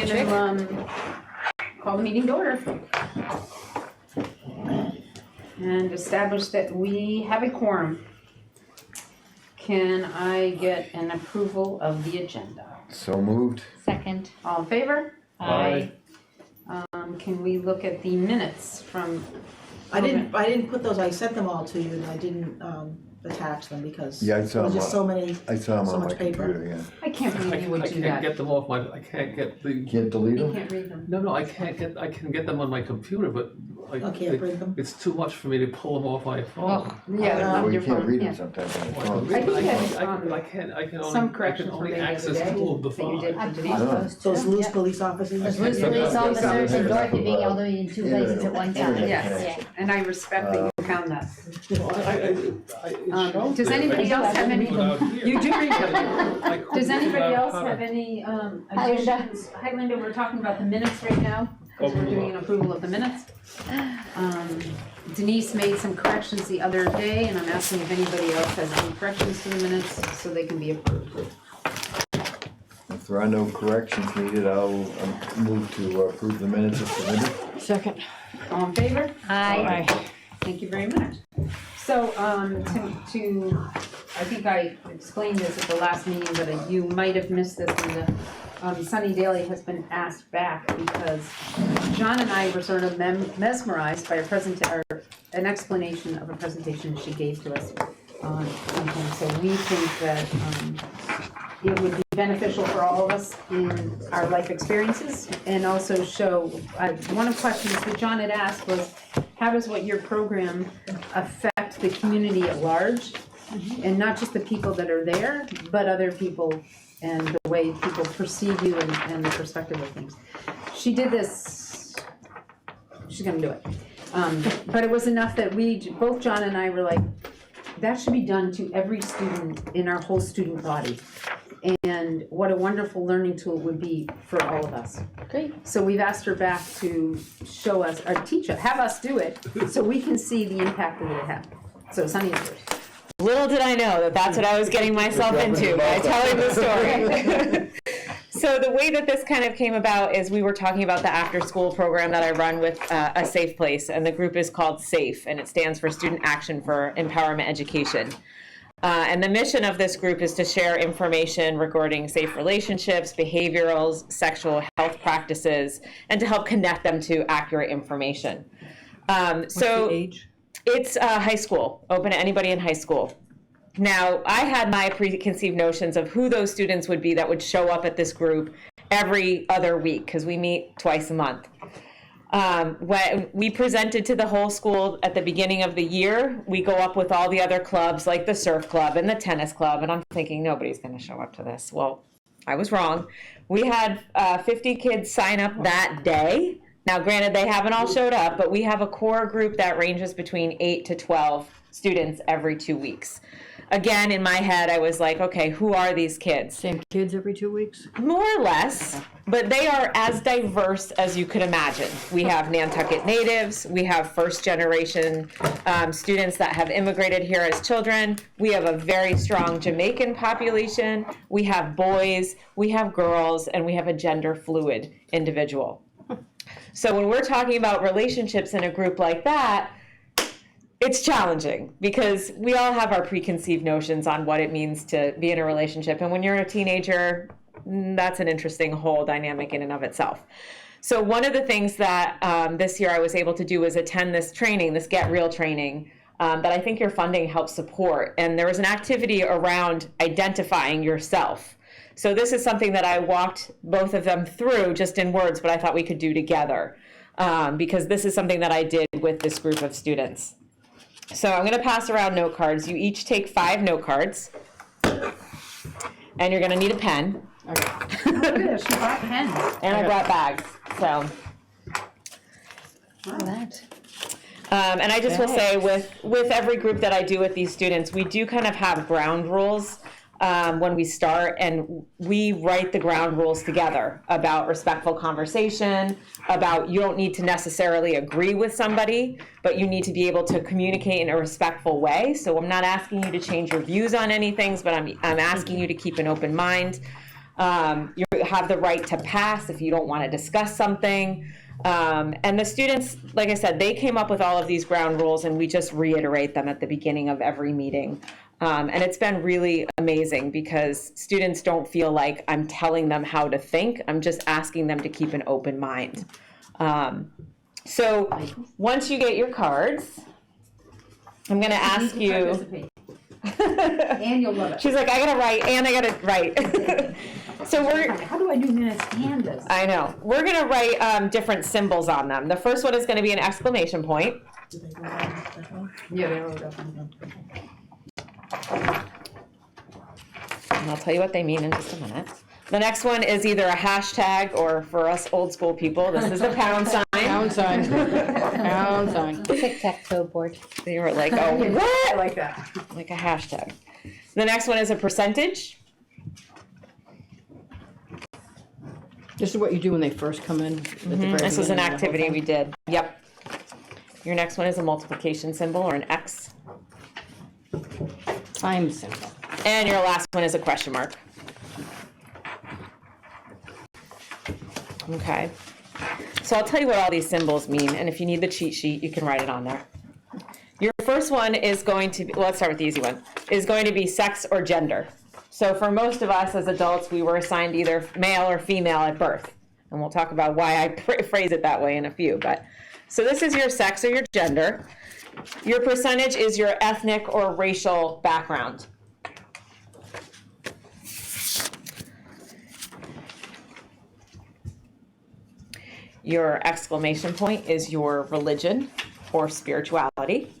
I'm going to call the meeting to order and establish that we have a quorum. Can I get an approval of the agenda? So moved. Second. All in favor? Aye. Can we look at the minutes from? I didn't put those, I sent them all to you and I didn't attach them because Yeah, I there saw was them. just so many. I saw them So on my much paper. computer. Yeah. I can't believe you would I do can't that. get them off my, I can't get the, Can't delete You them. can't read them. no, I can get them on my computer, but I can't bring them. it's too much for me to pull them off my phone. Yeah, Well, on you your can't phone, read yeah. them sometimes on the Well, phone. I think that, I can some only corrections from maybe the other access day 2 of the that you did. 5. Yeah. Those loose police officers. Those loose police officers and Dorothy being able to be in two places at one time. Yes, and I respect that you found that. It Does shows anybody that. else have any? Without here. You do read them. I couldn't Does anybody figure out else how to- have any Hi, Linda. additions? Hi Linda, we're talking about the minutes right now, because we're doing an approval of the minutes. Denise made some corrections the other day, and I'm asking if anybody else has any corrections to the minutes, so they can be approved. If there are no corrections needed, I'll move to approve the minutes as submitted. Second. All in favor? Aye. Thank you very much. So, I think I explained this at the last meeting, but you might have missed this, Linda. Sunny Daly has been asked back because John and I were sort of mesmerized by an explanation of a presentation she gave to us on something. So we think that it would be beneficial for all of us in our life experiences and also show, one of the questions that John had asked was, how does what your program affect the community at large? And not just the people that are there, but other people and the way people perceive you and the perspective of things. She did this, she's gonna do it. But it was enough that both John and I were like, that should be done to every student in our whole student body. And what a wonderful learning tool it would be for all of us. Great. So we've asked her back to show us, or teach us, have us do it, so we can see the impact that it had. So Sunny is yours. Little did I know that that's what I was getting myself into by telling the story. So the way that this kind of came about is we were talking about the after-school program that I run with A Safe Place, and the group is called SAFE, and it stands for Student Action for Empowerment Education. And the mission of this group is to share information regarding safe relationships, behaviorals, sexual health practices, and to help connect them to accurate information. What's the age? It's high school, open to anybody in high school. Now, I had my preconceived notions of who those students would be that would show up at this group every other week, because we meet twice a month. When we presented to the whole school at the beginning of the year, we go up with all the other clubs, like the surf club and the tennis club, and I'm thinking nobody's going to show up to this. Well, I was wrong. We had 50 kids sign up that day. Now, granted, they haven't all showed up, but we have a core group that ranges between 8 to 12 students every 2 weeks. Again, in my head, I was like, okay, who are these kids? Same kids every 2 weeks? More or less, but they are as diverse as you could imagine. We have Nantucket natives, we have first-generation students that have immigrated here as children, we have a very strong Jamaican population, we have boys, we have girls, and we have a gender-fluid individual. So when we're talking about relationships in a group like that, it's challenging because we all have our preconceived notions on what it means to be in a relationship. And when you're a teenager, that's an interesting whole dynamic in and of itself. So one of the things that this year I was able to do was attend this training, this Get Real training, that I think your funding helps support. And there was an activity around identifying yourself. So this is something that I walked both of them through just in words, but I thought we could do together because this is something that I did with this group of students. So I'm going to pass around note cards. You each take 5 note cards, and you're going to need a pen. Okay. Oh, good, she brought pens. And I brought bags. So, That. and I just will say with every group that I do with these students, we do kind of have ground rules when we start, and we write the ground rules together about respectful conversation, about you don't need to necessarily agree with somebody, but you need to be able to communicate in a respectful way. So I'm not asking you to change your views on anything, but I'm asking you to keep an open mind. You have the right to pass if you don't want to discuss something. And the students, like I said, they came up with all of these ground rules, and we just reiterate them at the beginning of every meeting. And it's been really amazing because students don't feel like I'm telling them how to think. I'm just asking them to keep an open mind. So once you get your cards, I'm going to ask you. Participate. And you'll love it. She's like, I got to write and I got to write. So How do I do minutes and this? I know. We're going to write different symbols on them. The first one is going to be an exclamation point. Did they go down that one? Yeah, they wrote up on them. And I'll tell you what they mean in just a minute. The next one is either a hashtag, or for us old school people, this is the pound sign. Pound sign. Pound sign. Tic-tac-toe board. They were like, oh, I what? like that. Like a hashtag. The next one is a percentage. This is what you do when they first come in. At the very This was an beginning of the whole activity thing. we did. Yep. Your next one is a multiplication symbol, or an X. Time symbol. And your last one is a question mark. Okay. So I'll tell you what all these symbols mean, and if you need the cheat sheet, you can write it on there. Your first one is going to be, well, let's start with the easy one, is going to be sex or gender. So for most of us as adults, we were assigned either male or female at birth. And we'll talk about why I phrase it that way in a few. But so this is your sex or your gender. Your percentage is your ethnic or racial background. Your exclamation point is your religion or spirituality.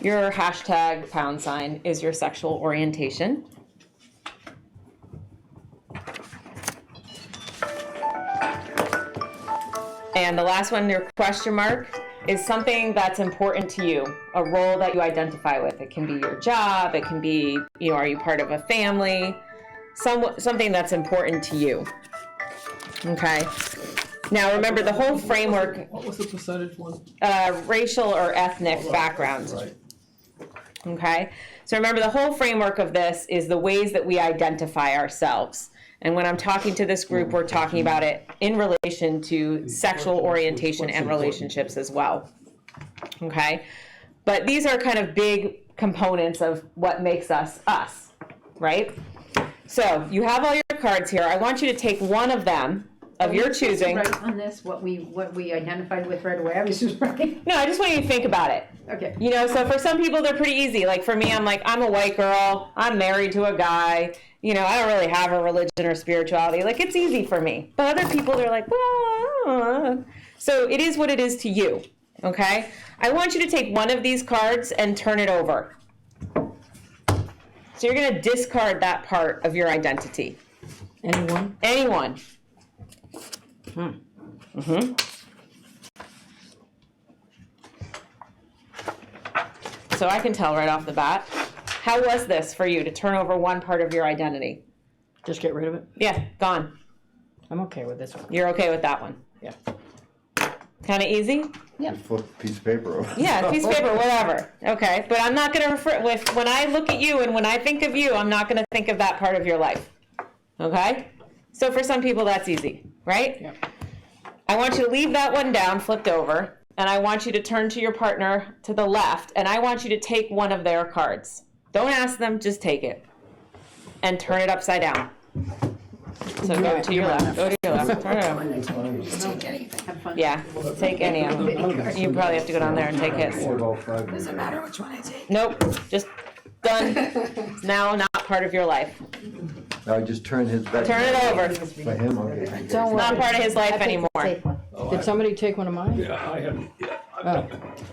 Your hashtag pound sign is your sexual orientation. And the last one, your question mark, is something that's important to you, a role that you identify with. It can be your job, it can be, are you part of a family, something that's important to you. Okay. Now remember the whole framework, What was the percentage one? racial or ethnic background. Right. Okay. So remember the whole framework of this is the ways that we identify ourselves. And when I'm talking to this group, we're talking about it in relation to sexual orientation and relationships as well. Okay? But these are kind of big components of what makes us us, right? So you have all your cards here. I want you to take one of them of your choosing. Right on this, what we identified with right away. I was just writing. No, I just want you to think about it. Okay. So for some people, they're pretty easy. Like for me, I'm like, I'm a white girl. I'm married to a guy. I don't really have a religion or spirituality. Like, it's easy for me. But other people, they're like, well, so it is what it is to you, okay? I want you to take one of these cards and turn it over. So you're going to discard that part of your identity. Anyone? Anyone. So I can tell right off the bat. How was this for you to turn over one part of your identity? Just get rid of it? Yeah, gone. I'm okay with this one. You're okay with that one? Yeah. Kind of easy? Just flip a piece of paper over. Yeah, piece of paper, whatever. Okay, but I'm not going to refer, when I look at you and when I think of you, I'm not going to think of that part of your life. Okay? So for some people, that's easy, right? Yeah. I want you to leave that one down, flipped over, and I want you to turn to your partner to the left, and I want you to take one of their cards. Don't ask them, just take it. And turn it upside down. So go to your left, go to your left, turn it over. Have fun. Yeah, take any of them. You probably have to go down there and take his. Doesn't matter which one I take. Nope, just done. It's now not part of your life. I just turn his back. Turn it over. By him, okay. It's Don't worry. not part of his life I picked the anymore. safe one. Did somebody take one of mine? Yeah, I have, Oh.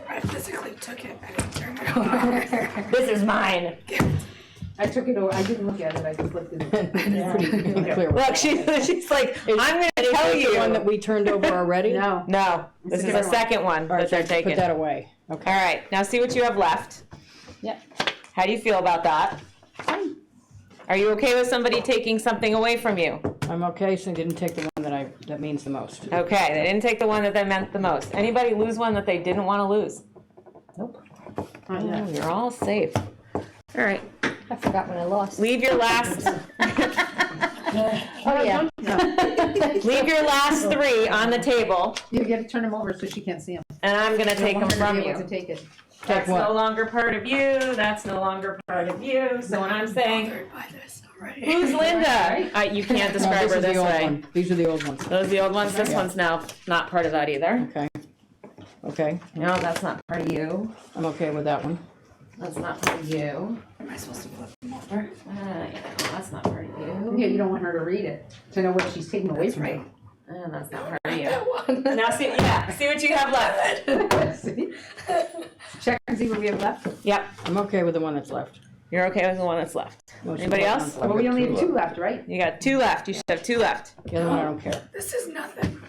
I physically took it, I didn't turn it over. This is mine. I took it over. I didn't look at it. I just looked at it. Pretty clear. Look, she's like, I'm going to tell Is the one that you. we turned over already? No. No, this is the second one All that right, they're so taking. put that away. Okay. All right, now see what you have left. Yep. How do you feel about that? Are you okay with somebody taking something away from you? I'm okay, so they didn't take the one that means the most. Okay, they didn't take the one that meant the most. Anybody lose one that they didn't want to lose? Nope. Not yet. Oh, you're all safe. All right, I forgot what I lost. leave your last, Oh, yeah. leave your last 3 on the table, You gotta turn them over so she can't see them. and I'm gonna take them from you. To take it. That's what? no longer part of you, that's no longer part of you, so when I'm saying, who's Linda? You can't No, describe this her is the this old way. one. These are the old ones. Those are the old ones, this Yeah. one's now not part of that either. Okay. Okay, No, that's not part of you, I'm okay with that one. that's not part of you. Am I supposed to flip them over? Yeah, that's not part of you. Yeah, you don't want her to read it, to know what she's taking away from you. And that's not part of you. Now see, yeah, see what you have left. See? Check and see what we have left. Yep, I'm okay with the one that's left. you're okay with the one that's left. Most Anybody of the else? ones Well, left. we only have 2 left, right? You got 2 left, you should have 2 left. The other one I don't care.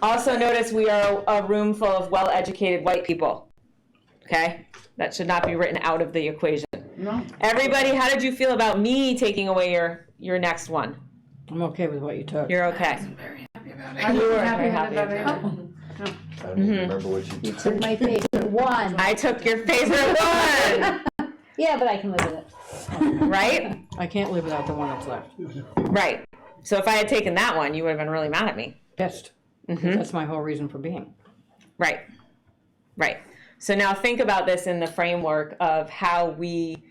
Also notice we are a room full of well-educated white people. Okay? That should not be written out of the equation. No. Everybody, how did you feel about me taking away your next one? I'm okay with what you took. You're okay. I'm You were happy very with happy that. about I don't even remember what you You took my favorite one. I took your favorite one, Yeah, but I can live with it. right? I can't live without the one that's left. Right. So if I had taken that one, you would have been really mad at me. Pissed. That's my whole reason for being. Right. Right. So now think about this in the framework of how we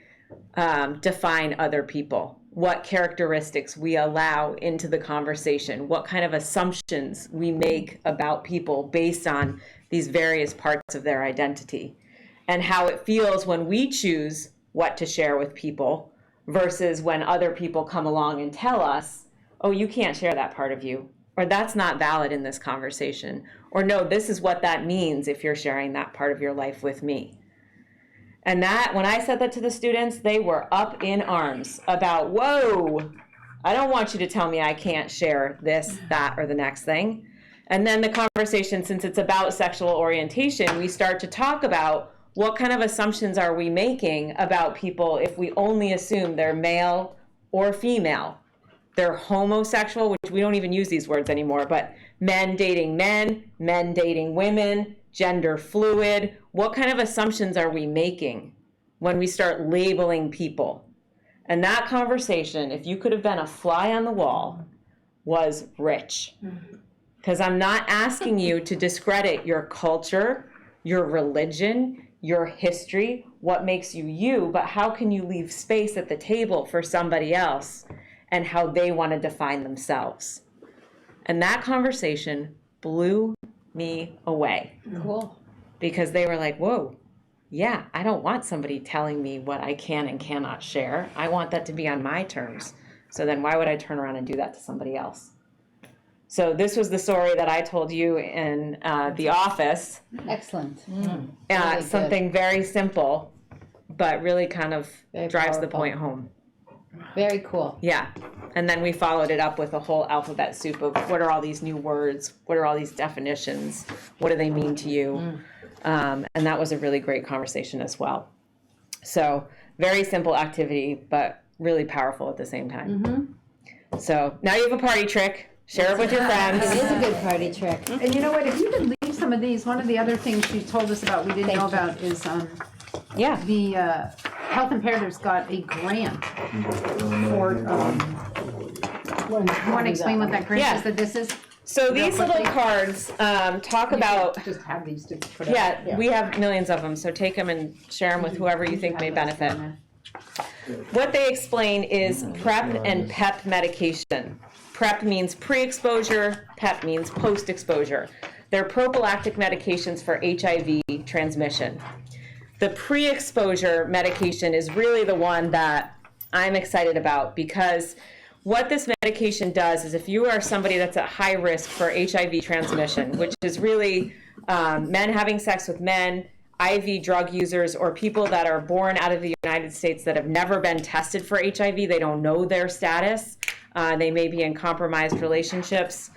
define other people, what characteristics we allow into the conversation, what kind of assumptions we make about people based on these various parts of their identity, and how it feels when we choose what to share with people versus when other people come along and tell us, oh, you can't share that part of you, or that's not valid in this conversation, or no, this is what that means if you're sharing that part of your life with me. And that, when I said that to the students, they were up in arms about, whoa, I don't want you to tell me I can't share this, that, or the next thing. And then the conversation, since it's about sexual orientation, we start to talk about what kind of assumptions are we making about people if we only assume they're male or female. They're homosexual, which we don't even use these words anymore, but men dating men, men dating women, gender fluid. What kind of assumptions are we making when we start labeling people? And that conversation, if you could have been a fly on the wall, was rich. Because I'm not asking you to discredit your culture, your religion, your history, what makes you you, but how can you leave space at the table for somebody else and how they want to define themselves? And that conversation blew me away. Cool. Because they were like, whoa, yeah, I don't want somebody telling me what I can and cannot share. I want that to be on my terms. So then why would I turn around and do that to somebody else? So this was the story that I told you in the office. Excellent. Really good. Something very simple, but really kind of Very drives the powerful. point home. Very cool. Yeah. And then we followed it up with a whole alphabet soup of what are all these new words? What are all these definitions? What do they mean to you? And that was a really great conversation as well. So very simple activity, but really powerful at the same time. So now you have a party trick. Share it with your It friends. is a good party trick. And you know what, if you could leave some of these, one of the other things she told us about we didn't know about is Yeah. the health imperatives got a grant for, you wanna explain what that grant Yeah. is that this is? So these little cards talk about, Just have these to put out. yeah, we have millions of them, so take them and share them with whoever you think may benefit. What they explain is PrEP and PEP medication. PrEP means pre-exposure, PEP means post-exposure. They're prophylactic medications for HIV transmission. The pre-exposure medication is really the one that I'm excited about, because what this medication does is if you are somebody that's at high risk for HIV transmission, which is really men having sex with men, IV drug users, or people that are born out of the United States that have never been tested for HIV, they don't know their status, they may be in compromised relationships.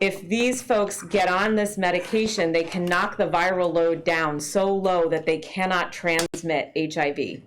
If these folks get on this medication, they can knock the viral load down so low that they cannot transmit HIV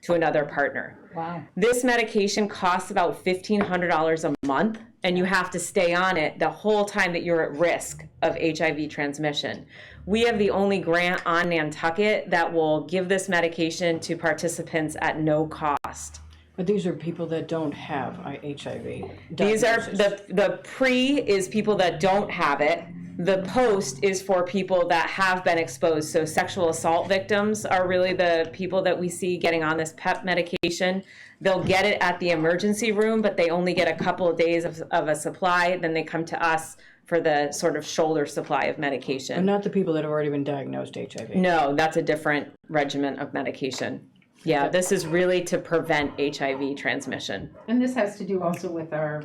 to another partner. Wow. This medication costs about $1,500 a month, and you have to stay on it the whole time that you're at risk of HIV transmission. We have the only grant on Nantucket that will give this medication to participants at no cost. But these are people that don't have HIV. These are, diagnosis. the pre is people that don't have it. The post is for people that have been exposed. So sexual assault victims are really the people that we see getting on this PEP medication. They'll get it at the emergency room, but they only get a couple of days of a supply. Then they come to us for the sort of shoulder supply of But medication. not the people that have already been diagnosed HIV. No, that's a different regimen of medication. Yeah, this is really to prevent HIV transmission. And this has to do also with our,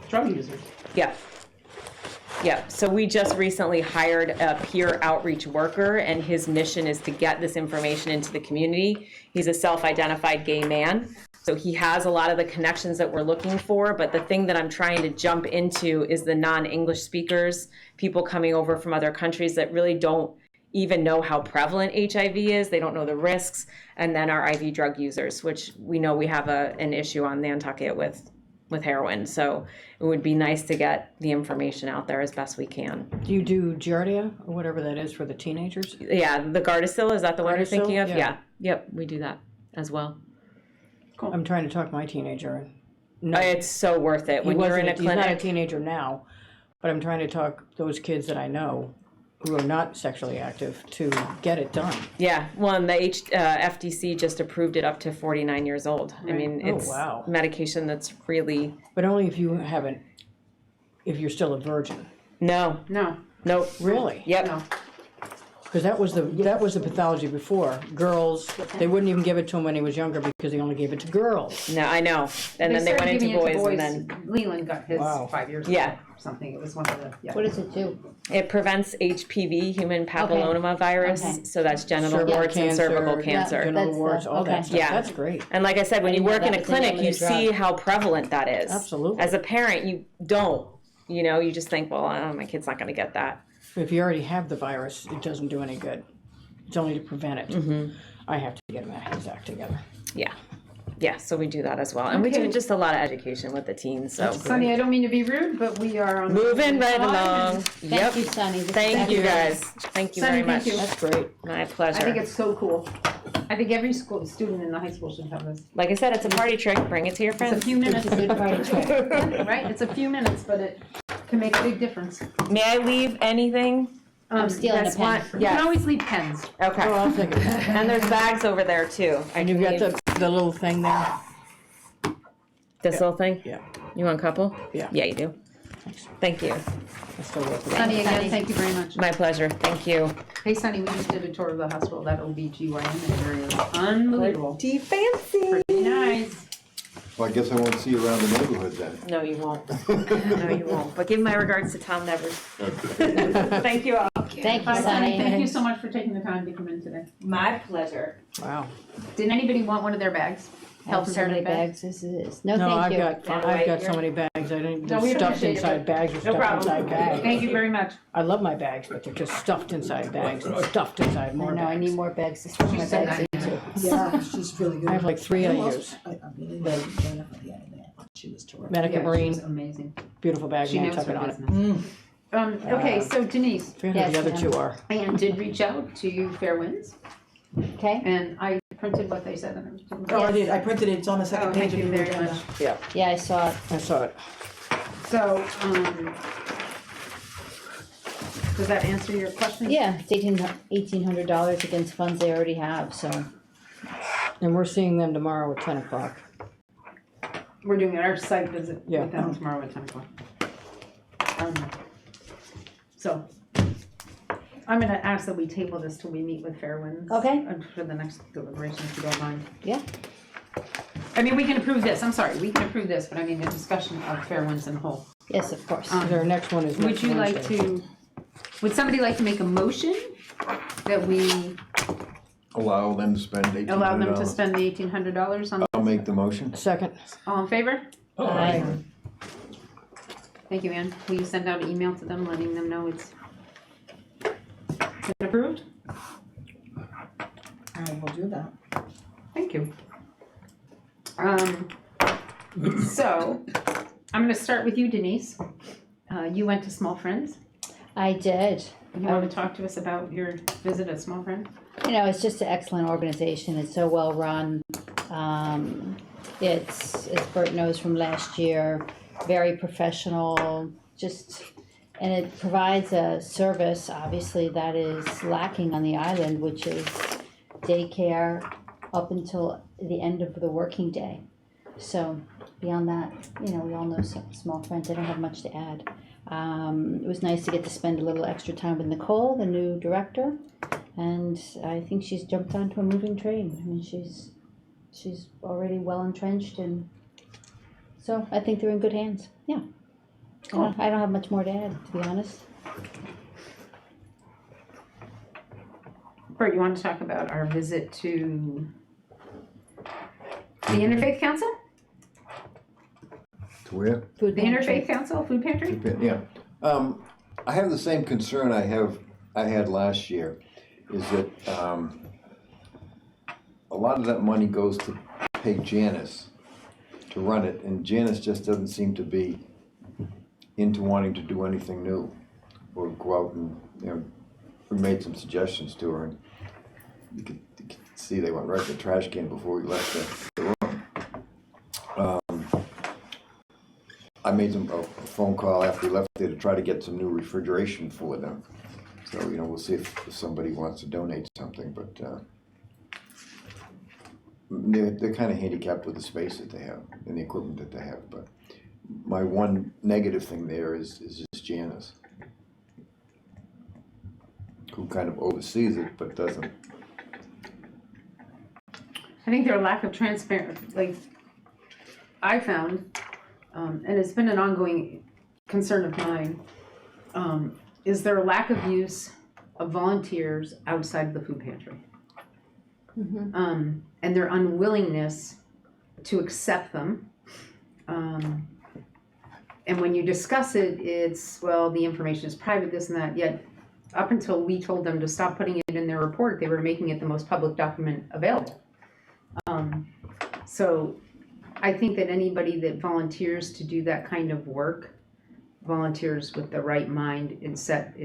drug users. Yeah. Yeah, so we just recently hired a peer outreach worker, and his mission is to get this information into the community. He's a self-identified gay man, so he has a lot of the connections that we're looking for, but the thing that I'm trying to jump into is the non-English speakers, people coming over from other countries that really don't even know how prevalent HIV is, they don't know the risks, and then our IV drug users, which we know we have an issue on Nantucket with heroin. So it would be nice to get the information out there as best we can. Do you do Giardia or whatever that is for the teenagers? Yeah, the Gardasil, is that the one you're Gardasil? thinking of? Yeah. Yeah. Yep, we do that as well. I'm trying to talk my teenager. No, It's so worth it. When you're in a he's not a clinic, teenager now, but I'm trying to talk those kids that I know who are not sexually active to get it done. yeah, well, and the FDC just approved it up to 49 years old. I mean, Oh, it's wow. medication that's really, But only if you haven't, if you're still a virgin. no, nope. Really? Yep. No. Because that was the pathology before. Girls, they wouldn't even give it to him when he was younger because they only gave it to girls. No, I know. And then they went started into giving it to boys, and then Leland got his Wow. 5 years ago. Yeah. Or something, it was one of the, yeah. What does it do? it prevents HPV, human papilloma virus. Okay. So that's genital Cervical warts and cervical cancer, cancer. Genital That's the- warts, all that okay. stuff. Yeah. That's great. And like I said, when you didn't know work in that a was the name clinic, of you the drug. see how prevalent that is. Absolutely. As a parent, you don't. You know, you just think, well, my kid's not going to get that. If you already have the virus, it doesn't do any good. It's only to prevent it. Mm-hmm. I have to get his act together. Yeah. Yeah, so we do that as well. And we Okay. do just a lot of education with the teens. So Sonny, I don't mean to be rude, but we are on. moving right time, along. and Yep. Thank you, Sunny. This is Thank you fabulous. guys. Thank you Sunny, very thank much. you. That's great. My I pleasure. think it's so cool. I think every school, student in the high school should have this. Like I said, it's a party trick. Bring it to your It's a friends. few minutes, It's a good party trick. right? It's a few minutes, but it can make a big difference. May I leave anything? I'm stealing that's a pen. why- You Yes. can always leave pens. Okay. Oh, I'll take it. And there's bags over there too. And you've got the little thing there? This little thing? Yeah. You want a couple? Yeah. Yeah, you do. Thank you. I still work with it. Sonny, again, Sonny. thank you very much. My pleasure. Thank you. Hey, Sonny, we just did a tour of the hospital, that OBGYN area is unbelievable. Pretty fancy. Pretty nice. Well, I guess I won't see you around the neighborhood then. No, you won't. No, you won't. But give my regards to Tom Nevers. Thank you all. Thank you, Bye, Sonny, Sunny. thank you so much for taking the time to come in today. My pleasure. Wow. Did anybody want one of their bags? I Health have so many imperative bag? bags as it is. No, No, thank I've you. got so many bags. I didn't, No, we they're stuffed appreciate it, inside but- bags or No stuffed problem. inside bags. Thank you very much. I love my bags, but they're just stuffed inside bags and stuffed inside I more know, I need bags. more bags to stuff my She said bags that. into. Yeah, she's really good. I have like 3 I Who else? use. I really like Jennifer the other day. I thought she was terrific. Medica Yeah, Marine, she's amazing. beautiful bag, She knows Nantucket her on it. business. Okay, so Denise, 300 the other Yes, 2 are. Ann did reach out to Fair Winds, Okay? and I printed what they said. And Oh, I did, I printed it, it's on the Oh, second thank page of you your very agenda. much. Yeah, I saw it. I saw it. So, does that answer your question? Yeah, it's $1,800 against funds they already have, so. And we're seeing them tomorrow at 10 o'clock. We're doing our site visit Yeah. with them tomorrow at 10 o'clock. So, I'm gonna ask that we table this till we meet with Fairwinds. Okay. For the next deliberation, if you don't mind. Yeah. I mean, we can approve this, I'm sorry, we can approve this, but I mean, the discussion of Fairwinds in whole. Yes, of course. Our next one is Would next you like Wednesday. to, would somebody like to make a motion that we Allow them to spend $1,800. allow them to spend the $1,800 on, I'll make the motion. Second. all in favor? Aye. Thank you, Ann. Will you send out an email to them letting them know it's been approved? I will do that. Thank you. So, I'm gonna start with you, Denise. You went to Small Friends. I did. You wanna talk to us about your visit at Small Friends? You know, it's just an excellent organization. It's so well run. It's, as Bert knows from last year, very professional, and it provides a service, obviously, that is lacking on the island, which is daycare up until the end of the working day. So beyond that, you know, we all know Small Friends, they don't have much to add. It was nice to get to spend a little extra time with Nicole, the new director, and I think she's jumped onto a moving train. I mean, she's already well entrenched, and so I think they're in good hands. Yeah. Cool. I don't have much more to add, to be honest. Bert, you want to talk about our visit to the Interfaith Council? To where? Food The pantry. Interfaith Council, Food Pantry? Yeah. I have the same concern I had last year, is that, a lot of that money goes to pay Janice to run it, and Janice just doesn't seem to be into wanting to do anything new, or go out and, you know, we made some suggestions to her, and you could see they went right to the trash can before we left the room. I made them a phone call after we left there to try to get some new refrigeration for them. So, you know, we'll see if somebody wants to donate something, but they're kind of handicapped with the space that they have and the equipment that they have. But my one negative thing there is just Janice, who kind of oversees it but doesn't. I think their lack of transparency, like, I found, and it's been an ongoing concern of mine, is their lack of use of volunteers outside of the food pantry. And their unwillingness to accept them. And when you discuss it, it's, well, the information is private, this and that, yet up until we told them to stop putting it in their report, they were making it the most public document available. So I think that anybody that volunteers to do that kind of work, volunteers with the right mind and set,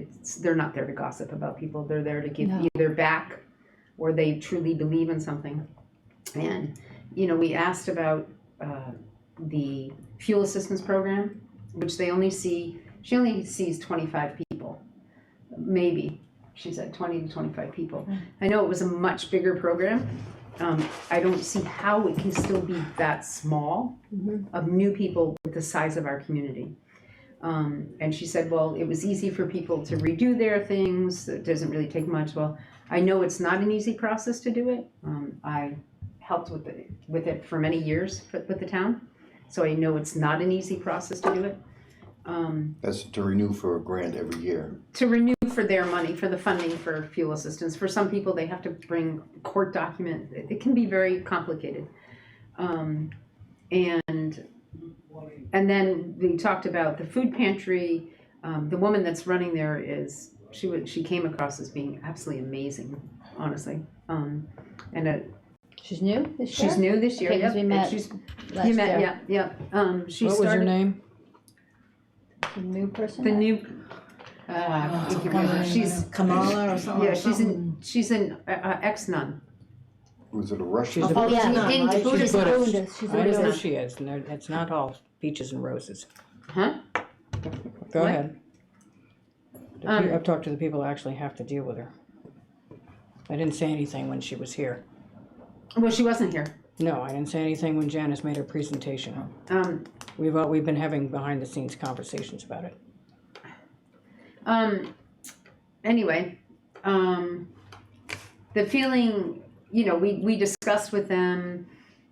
they're not there to gossip about people, they're there to give either back or they truly believe in something. And, you know, we asked about the fuel assistance program, which she only sees 25 people, maybe, she said 20 to 25 people. I know it was a much bigger program. I don't see how it can still be that small of new people with the size of our community. And she said, well, it was easy for people to redo their things. It doesn't really take much. Well, I know it's not an easy process to do it. I helped with it for many years with the town. So I know it's not an easy process to do it. That's to renew for a grant every year. To renew for their money, for the funding for fuel assistance. For some people, they have to bring court document. It can be very complicated. And then we talked about the food pantry. The woman that's running there she came across as being absolutely amazing, honestly. She's new this year? She's new this year. Okay, 'cause Yep. we met last year. Yeah. She What was started her name? The new person? the new. I can't remember. remember. She's- Kamala or something. Yeah, she's an ex-nun. Was it a Russian? She's a Oh, yeah, Buddhist. in She's Buddhist. Buddhist. She's I know who Buddhist. she is, and it's not all peaches and roses. Huh? Go What? ahead. I've talked to the people who actually have to deal with her. I didn't say anything when she was here. Well, she wasn't here. No, I didn't say anything when Janice made her presentation. We've been having behind the scenes conversations about it. Anyway, the feeling, you know, we discussed with them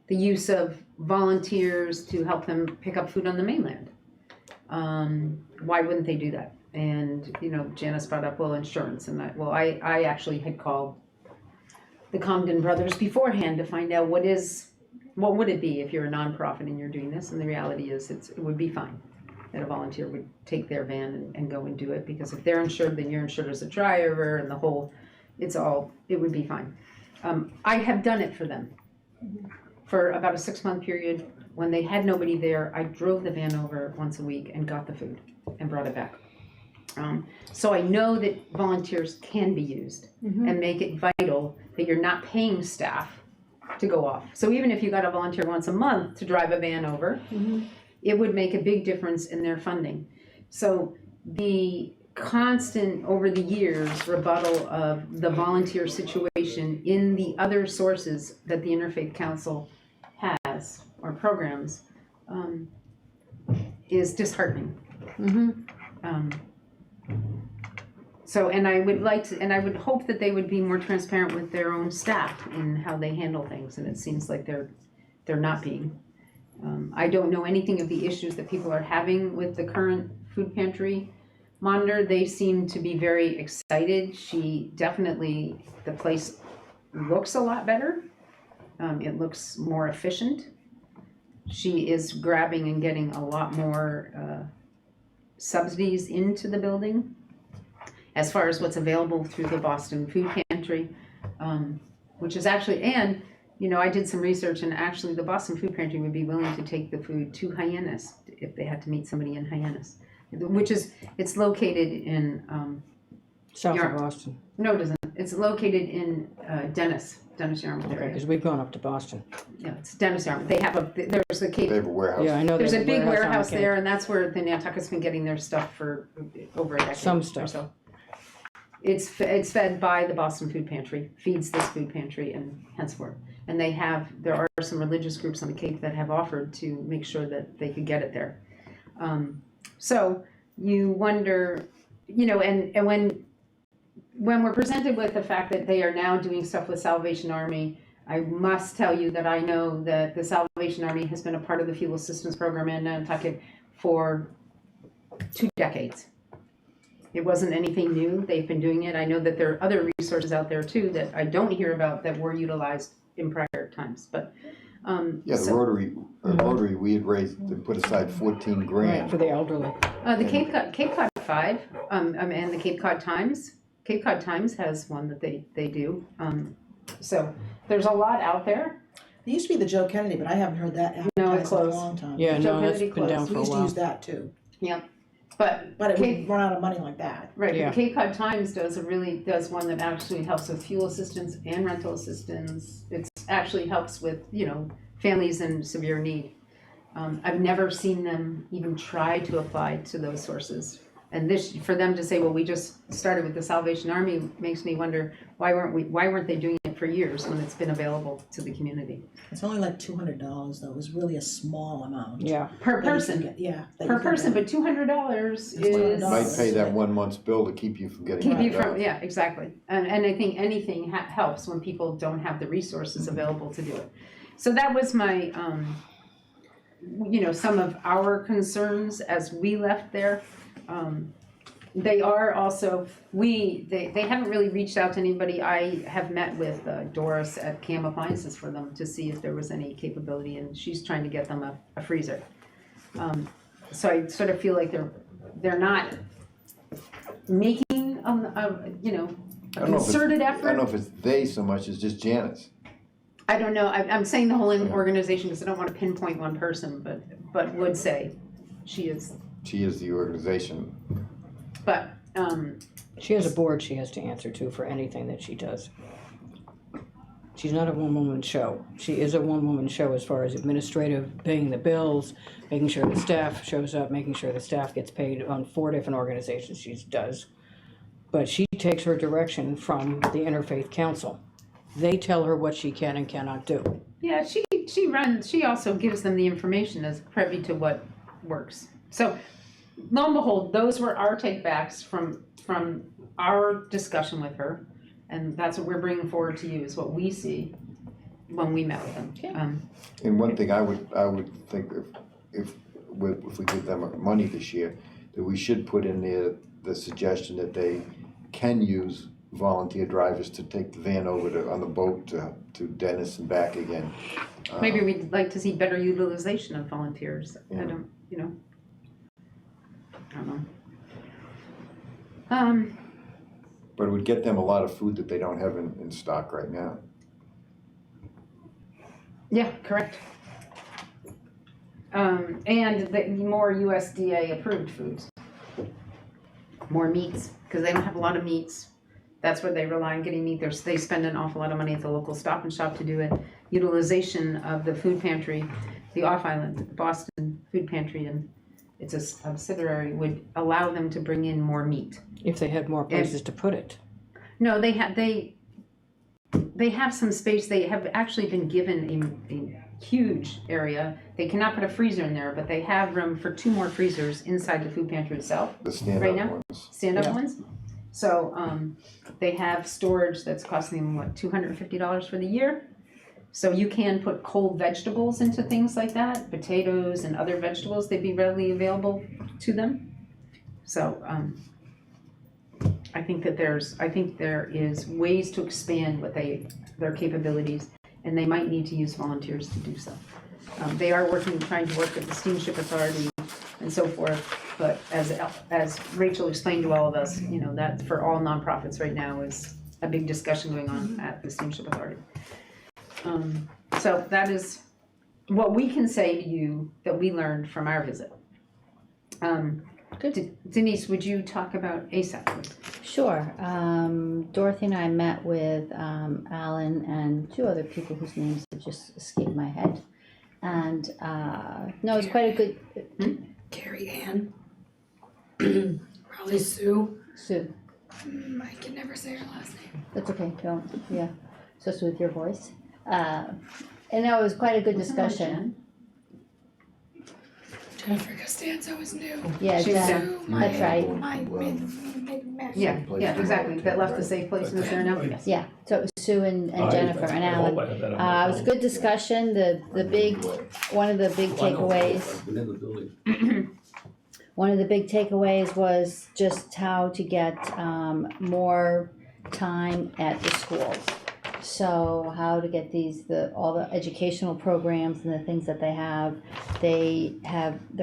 the use of volunteers to help them pick up food on the mainland. Why wouldn't they do that? And, you know, Janice brought up, well, insurance, and I actually had called the Comden brothers beforehand to find out what would it be if you're a nonprofit and you're doing this, and the reality is it would be fine that a volunteer would take their van and go and do it, because if they're insured, then you're insured as a driver, and it would be fine. I have done it for them for about a 6-month period, when they had nobody there, I drove the van over once a week and got the food and brought it back. So I know that volunteers can be used and make it vital that you're not paying staff to go off. So even if you got a volunteer once a month to drive a van over, it would make a big difference in their funding. So the constant, over the years, rebuttal of the volunteer situation in the other sources that the Interfaith Council has, or programs, is disheartening. So, and I would like to, and I would hope that they would be more transparent with their own staff in how they handle things, and it seems like they're not being. I don't know anything of the issues that people are having with the current food pantry monitor. They seem to be very excited. The place looks a lot better. It looks more efficient. She is grabbing and getting a lot more subsidies into the building as far as what's available through the Boston Food Pantry, which is actually, and I did some research, and actually the Boston Food Pantry would be willing to take the food to Hyannis if they had to meet somebody in Hyannis, it's located in South of Boston. No, it isn't. It's located in Dennis Yarmouth Okay, area. because we've gone up to Boston. Yeah, it's Dennis Yarmouth. They have there's a Cape. They have a warehouse. Yeah, I know There's a big on the warehouse Cape. there, and that's where the Nantucket's been getting their stuff for over a decade. Some or stuff. so. It's fed by the Boston Food Pantry, feeds this food pantry and henceforth. And there are some religious groups on the Cape that have offered to make sure that they could get it there. So you wonder, and when we're presented with the fact that they are now doing stuff with Salvation Army, I must tell you that I know that the Salvation Army has been a part of the Fuel Assistance Program in Nantucket for 2 decades. It wasn't anything new. They've been doing it. I know that there are other resources out there too that I don't hear about that were utilized in prior times, but Yeah, the Rotary, we had raised, put aside 14 Right, grand. for the elderly. the Cape Cod 5, and the Cape Cod Times has one that they do. So there's a lot out there. It used to be the Joe Kennedy, but I haven't heard that No, it advertised in a closed. long time. Yeah, Joe no, that's Kennedy been down closed. for We a used to while. use that too, But but it Cape- would run out of money like that. Right, Yeah. but the Cape Cod Times does one that actually helps with fuel assistance and rental assistance. It actually helps with, families in severe need. I've never seen them even try to apply to those sources. And for them to say, well, we just started with the Salvation Army, makes me wonder, why weren't they doing it for years when it's been available to the community? It's only like $200 though, it was really a small amount. Yeah, Per that you person, can get- Yeah. that per you can person, get. but $200 That's is. Might pay that 1 month's bill to keep you from getting Keep you knocked from, out. yeah, exactly. And I think anything helps when people don't have the resources available to do it. So that was my, some of our concerns as we left there. They are also, they haven't really reached out to anybody. I have met with Doris at Cam Appliances for them to see if there was any capability, and she's trying to get them a freezer. So I sort of feel like they're not making a I don't know if it's- concerted I effort. don't know if it's they so much as just Janice. I don't know, I'm saying the whole organization because I don't want to pinpoint one person, but would say she is, She is the organization. but, she has a board she has to answer to for anything that she does. She's not a one-woman show. She is a one-woman show as far as administrative, paying the bills, making sure the staff shows up, making sure the staff gets paid on 4 different organizations she does. But she takes her direction from the Interfaith Council. They tell her what she can and cannot do. yeah, she also gives them the information as privy to what works. So lo and behold, those were our takebacks from our discussion with her. And that's what we're bringing forward to you, is what we see when we met with them. And one thing I would think if we give them money this year, that we should put in there the suggestion that they can use volunteer drivers to take the van over on the boat to Dennis and back again. Maybe we'd like to see better utilization of volunteers. I Yeah. don't know. But it would get them a lot of food that they don't have in stock right now. Yeah, correct. And the more USDA approved foods. More meats, because they don't have a lot of meats. That's where they rely on getting meat. They spend an awful lot of money at the local Stop and Shop to do it. Utilization of the food pantry, the off-island, the Boston Food Pantry, and it's a subsidiary, would allow them to bring in more meat. If they had more places to put it. No, they have some space. They have actually been given a huge area. They cannot put a freezer in there, but they have room for 2 more freezers inside the food pantry itself. The Right stand-up now? ones. Stand-up Yeah. ones. So they have storage that's costing them, what, $250 for the year? So you can put cold vegetables into things like that, potatoes and other vegetables, they'd be readily available to them. So I think there is ways to expand their capabilities, and they might need to use volunteers to do so. They are trying to work with the Steamship Authority and so forth, but as Rachel explained to all of us, you know, that for all nonprofits right now is a big discussion going on at the Steamship Authority. So that is what we can say to you that we learned from our visit. Denise, would you talk about ASAP, please? Sure. Dorothy and I met with Alan and 2 other people whose names have just escaped my head. And no, it's quite a good. Carrie Ann. Probably Sue. Sue, I can never say her last name. that's okay. Don't. Yeah. Especially with your voice. And no, it was quite a good discussion. Jennifer Costanzo is new. Yeah, She's Jen, Sue, that's right. My mid-mesh. Yeah, exactly. That left a safe place in this there now. Yes. Yeah, so it was Sue and Jennifer and Alan. It was a good discussion. One of the big takeaways. One of the big takeaways was just how to get more time at the schools. So how to get all the educational programs and the things that they're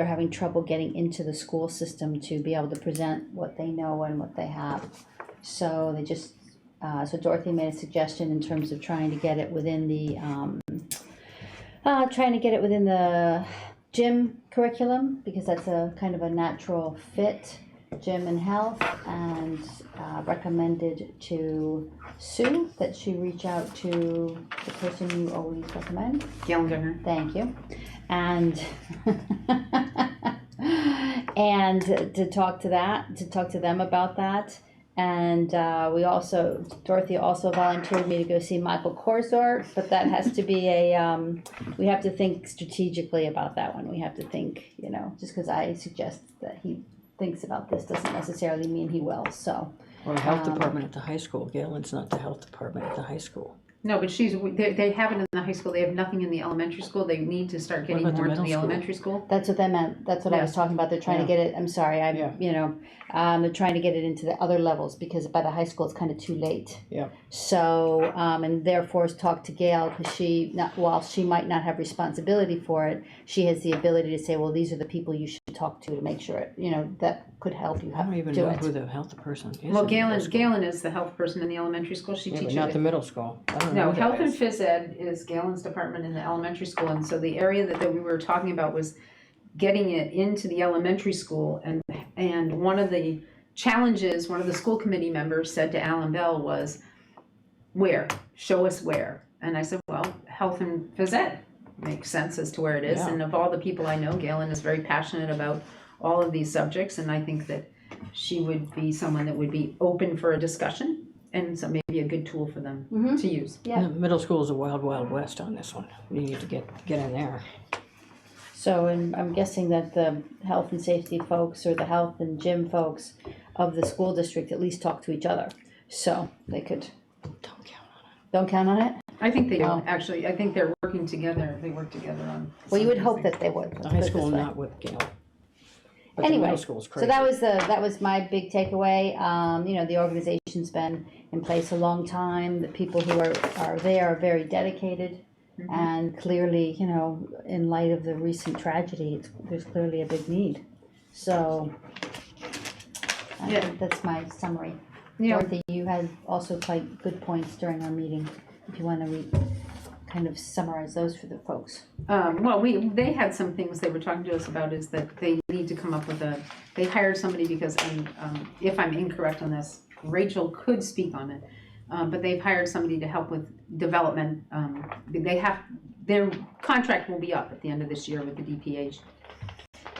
having trouble getting into the school system to be able to present what they know and what they have. So so Dorothy made a suggestion in terms of trying to get it within the gym curriculum, because that's a kind of a natural fit, gym and health, and recommended to Sue that she reach out to the person you always recommend. Gail Turner. Thank you. And and to talk to them about that. And Dorothy also volunteered me to go see Michael Korzort, but that has to be we have to think strategically about that one. We have to think, just because I suggest that he thinks about this doesn't necessarily mean he will, so. Or the health department at the high school. Galen's not the health department at the high school. No, but they have it in the high school. They have nothing in the elementary school. They need to start getting about the more into middle the school? elementary school. That's what that meant. That's what I was Yes. talking about. They're trying to get it, I'm sorry, they're trying to get it into the other levels because by the high school it's kind of too late. Yeah. So, and therefore talk to Gail, because while she might not have responsibility for it, she has the ability to say, well, these are the people you should talk to make sure that could help you I don't even do know it. who the health person is. Well, in the high school. Galen is the health person in the elementary school. She Yeah, but teaches not it. the middle school. I don't know No, who that health and is. phys ed is Galen's department in the elementary school, and so the area that we were talking about was getting it into the elementary school, and one of the challenges, one of the school committee members said to Alan Bell was, where? Show us where. And I said, well, health and phys ed makes sense as to where it is, Yeah. and of all the people I know, Galen is very passionate about all of these subjects, and I think that she would be someone that would be open for a discussion, and so maybe a good tool for them to use. Yeah. The middle school is a wild, wild west on this one. You need to get in there. So, and I'm guessing that the health and safety folks or the health and gym folks of the school district at least talk to each other. So they could, Don't count on it. don't count on it? I think they do, Oh. actually. I think they're working together. They work together on. Well, you would some hope of that they would. The high school, not with Gail. But the Anyway, middle school's So crazy. that was my big takeaway. The organization's been in place a long time. The people who are there are very dedicated. And clearly, in light of the recent tragedy, there's clearly a big need. So I Yeah. think that's my summary. Yeah. Dorothy, you had also quite good points during our meeting, if you want to kind of summarize those for the folks. Well, they had some things they were talking to us about is that they need to come up with they hired somebody because, and if I'm incorrect on this, Rachel could speak on it, but they've hired somebody to help with development. Their contract will be up at the end of this year with the DPH.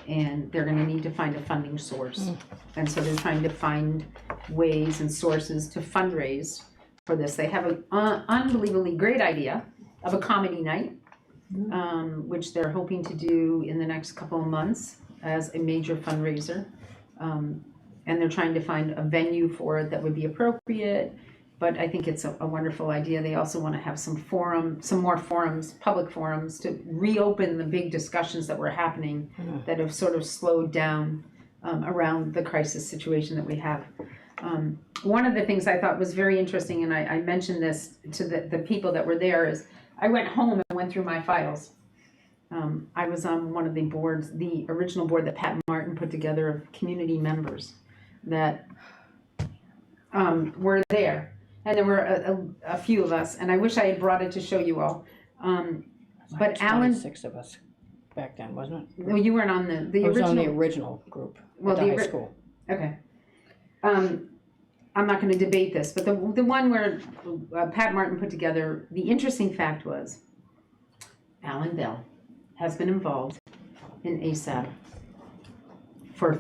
And they're gonna need to find a funding source. And so they're trying to find ways and sources to fundraise for this. They have an unbelievably great idea of a comedy night, which they're hoping to do in the next couple of months as a major fundraiser. And they're trying to find a venue for it that would be appropriate, but I think it's a wonderful idea. They also want to have some more forums, public forums, to reopen the big discussions that were happening that have sort of slowed down around the crisis situation that we have. One of the things I thought was very interesting, and I mentioned this to the people that were there, is I went home and went through my files. I was on one of the boards, the original board that Pat Martin put together of community members that were there. And there were a few of us, and I wish I had brought it to show you all. But Alan, 26 of us back then, wasn't it? well, you weren't on the I was on the original. original group Well, at the the high ori- school. Okay. I'm not gonna debate this, but the one where Pat Martin put together, the interesting fact was Alan Bell has been involved in ASAP for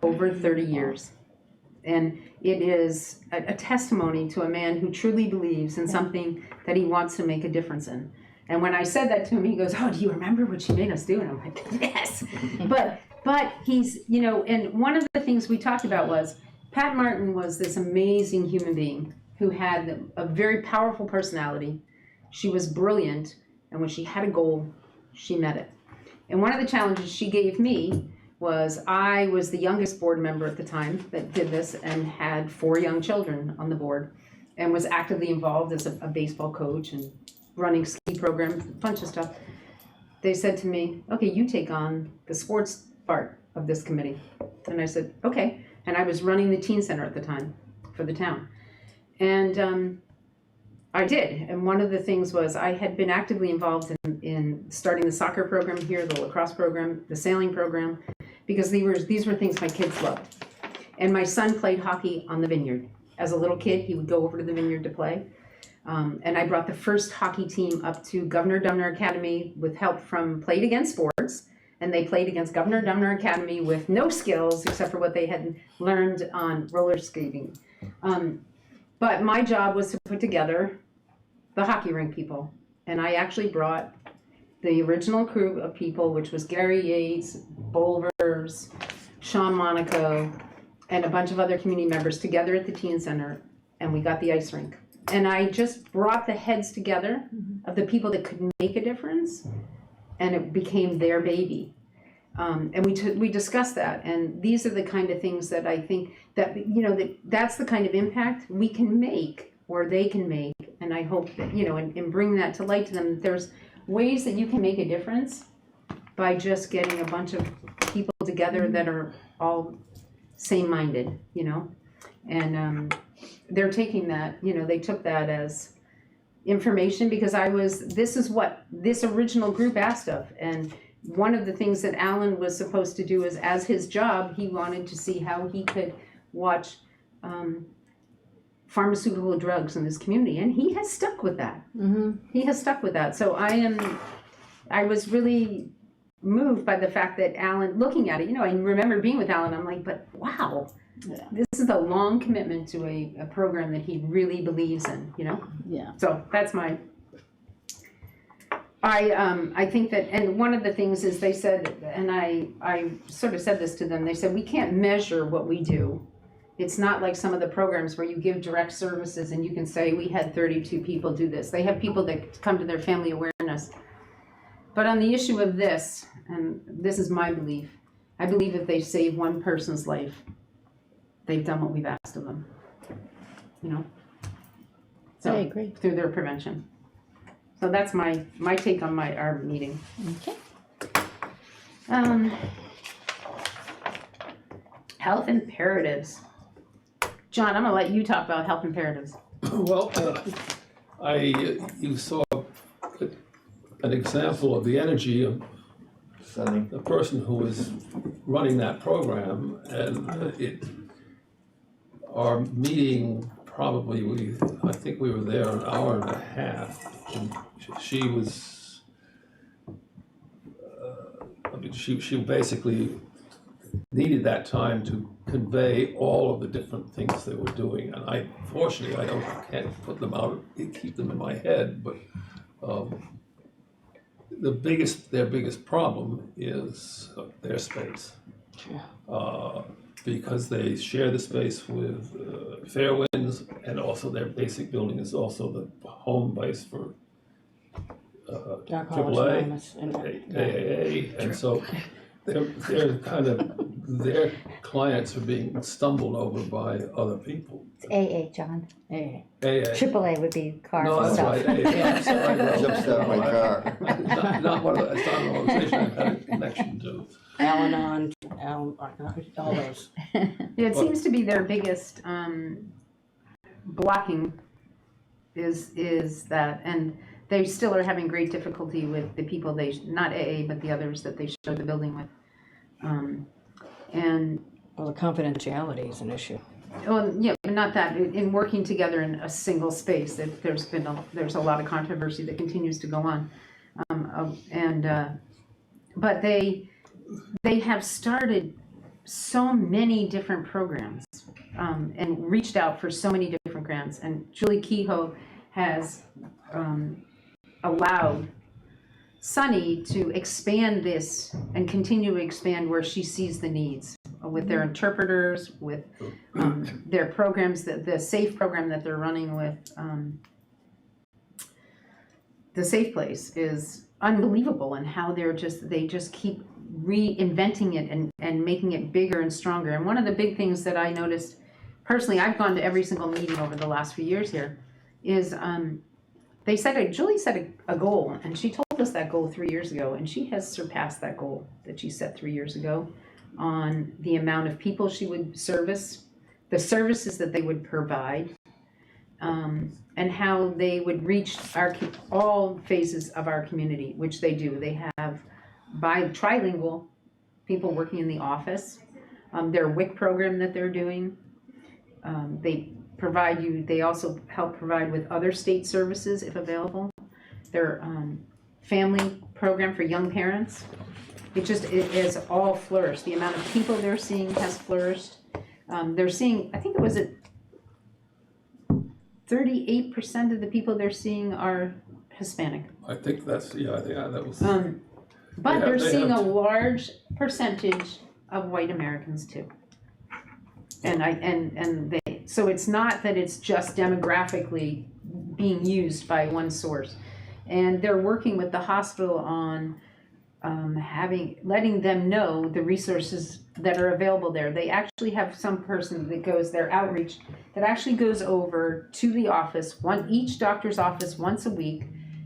over 30 years. And it is a testimony to a man who truly believes in something that he wants to make a difference in. And when I said that to him, he goes, "Oh, do you remember what she made us do?" And I'm like, "Yes." But he's, and one of the things we talked about was Pat Martin was this amazing human being who had a very powerful personality. She was brilliant, and when she had a goal, she met it. And one of the challenges she gave me was I was the youngest board member at the time that did this and had 4 young children on the board and was actively involved as a baseball coach and running ski programs, a bunch of stuff. They said to me, "Okay, you take on the sports part of this committee." And I said, "Okay." And I was running the teen center at the time for the town. And I did. And one of the things was I had been actively involved in starting the soccer program here, the lacrosse program, the sailing program, because these were things my kids loved. And my son played hockey on the vineyard. As a little kid, he would go over to the vineyard to play. And I brought the first hockey team up to Governor Dumner Academy with help from Played Against Sports. And they played against Governor Dumner Academy with no skills except for what they had learned on roller skating. But my job was to put together the hockey rink people. And I actually brought the original crew of people, which was Gary Yates, Bolvers, Sean Monaco, and a bunch of other community members together at the teen center, and we got the ice rink. And I just brought the heads together of the people that could make a difference, and it became their baby. And we discussed that, and these are the kind of things that I think that, that's the kind of impact we can make, or they can make, and I hope that, and bring that to light to them. There's ways that you can make a difference by just getting a bunch of people together that are all same-minded, and they're taking that, they took that as information because this is what this original group asked of. And one of the things that Alan was supposed to do is, as his job, he wanted to see how he could watch pharmaceutical drugs in this community, and he has stuck with that. He has stuck with that. So I was really moved by the fact that Alan, looking at it, I remember being with Alan, I'm like, but wow, this is a long commitment to a program that he really believes in, Yeah. So that's I think that, and one of the things is they said, and I sort of said this to them, they said, we can't measure what we do. It's not like some of the programs where you give direct services and you can say, we had 32 people do this. They have people that come to their family awareness. But on the issue of this, and this is my belief, I believe if they save one person's life, they've done what we've asked of them, So, I agree. through their prevention. So that's my take on our meeting. Okay. Health imperatives. John, I'm gonna let you talk about health imperatives. Well, you saw an example of the energy of Sunny, the person who is running that program, and our meeting, probably, I think we were there an hour and a half, and she was, she basically needed that time to convey all of the different things they were doing, and fortunately, I can't put them out, keep them in my head, but, their biggest problem is their space. Because they share the space with Fairwinds, and also their basic building is also the home base for Alcoholics AAA, Anonymous and AAA, and so they're kind of, their clients are being stumbled over by other people. It's AA, John. Hey, AA. AAA would be cars No, and that's stuff. right. I'm sorry. Jump start my car. Not one of the, it's not an organization I've had a connection to. Al-Anon, all those. Yeah, it seems to be their biggest blocking is that, and they still are having great difficulty with the people not AA, but the others that they share the building with. And, Well, the confidentiality is an issue. well, yeah, but not that, in working together in a single space, that there's a lot of controversy that continues to go on. But they have started so many different programs, and reached out for so many different grants, and Julie Kehoe has allowed Sunny to expand this and continue to expand where she sees the needs with their interpreters, with their programs, the SAFE program that they're running with. The Safe Place is unbelievable, and how they just keep reinventing it and making it bigger and stronger. And one of the big things that I noticed personally, I've gone to every single meeting over the last few years here, is Julie set a goal, and she told us that goal 3 years ago, and she has surpassed that goal that she set 3 years ago on the amount of people she would service, the services that they would provide, and how they would reach all phases of our community, which they do. They have trilingual people working in the office, their WIC program that they're doing. They also help provide with other state services if available. Their family program for young parents. It has all flourished. The amount of people they're seeing has flourished. They're seeing, I think it was 38% of the people they're seeing are Hispanic. I think that was. But they're they seeing have a large percentage of white Americans too. So it's not that it's just demographically being used by one source. And they're working with the hospital on letting them know the resources that are available there. They actually have some person that goes, their outreach, that actually goes over to the office, each doctor's office once a week,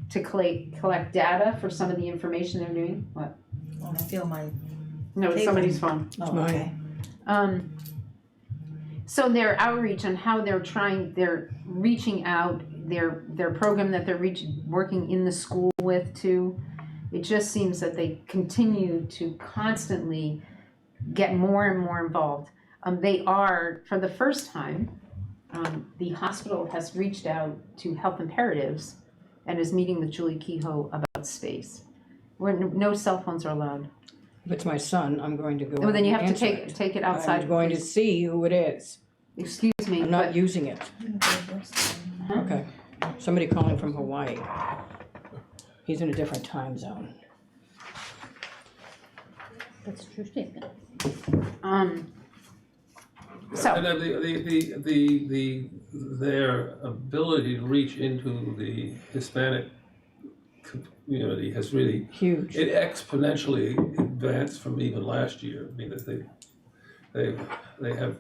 to collect data for some of the information they're doing. What? Oh, I feel my, No, it's somebody's phone. oh, okay. So their outreach and how they're reaching out, their program that they're working in the school with too, it just seems that they continue to constantly get more and more involved. They are, for the first time, the hospital has reached out to Health Imperatives and is meeting with Julie Kehoe about space, where no cell phones are allowed. If it's my son, I'm going to go. Well, then you and have to answer take it outside. I'm going to see who it is. Excuse me, I'm not but using it. Okay. Somebody calling from Hawaii. He's in a different time zone. That's a true statement. so And then their ability to reach into the Hispanic community has really Huge. it exponentially advanced from even last year. I mean, they have.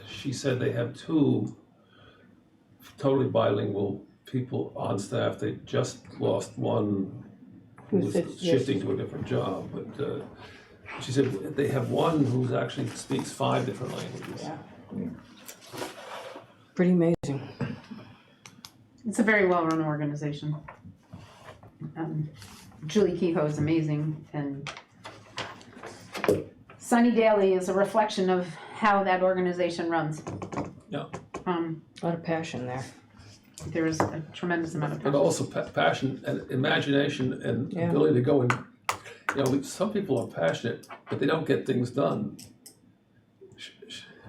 She said they have 2 totally bilingual people on staff. They just lost one who was shifting to a different job, but she said they have one who actually speaks 5 different languages. Yeah. Pretty amazing. it's a very well-run organization. Julie Kehoe is amazing, and Sunny Daly is a reflection of how that organization runs. Yeah. A lot of passion there. There is a tremendous amount of But passion. also passion and imagination and Yeah. ability to go and, some people are passionate, but they don't get things done.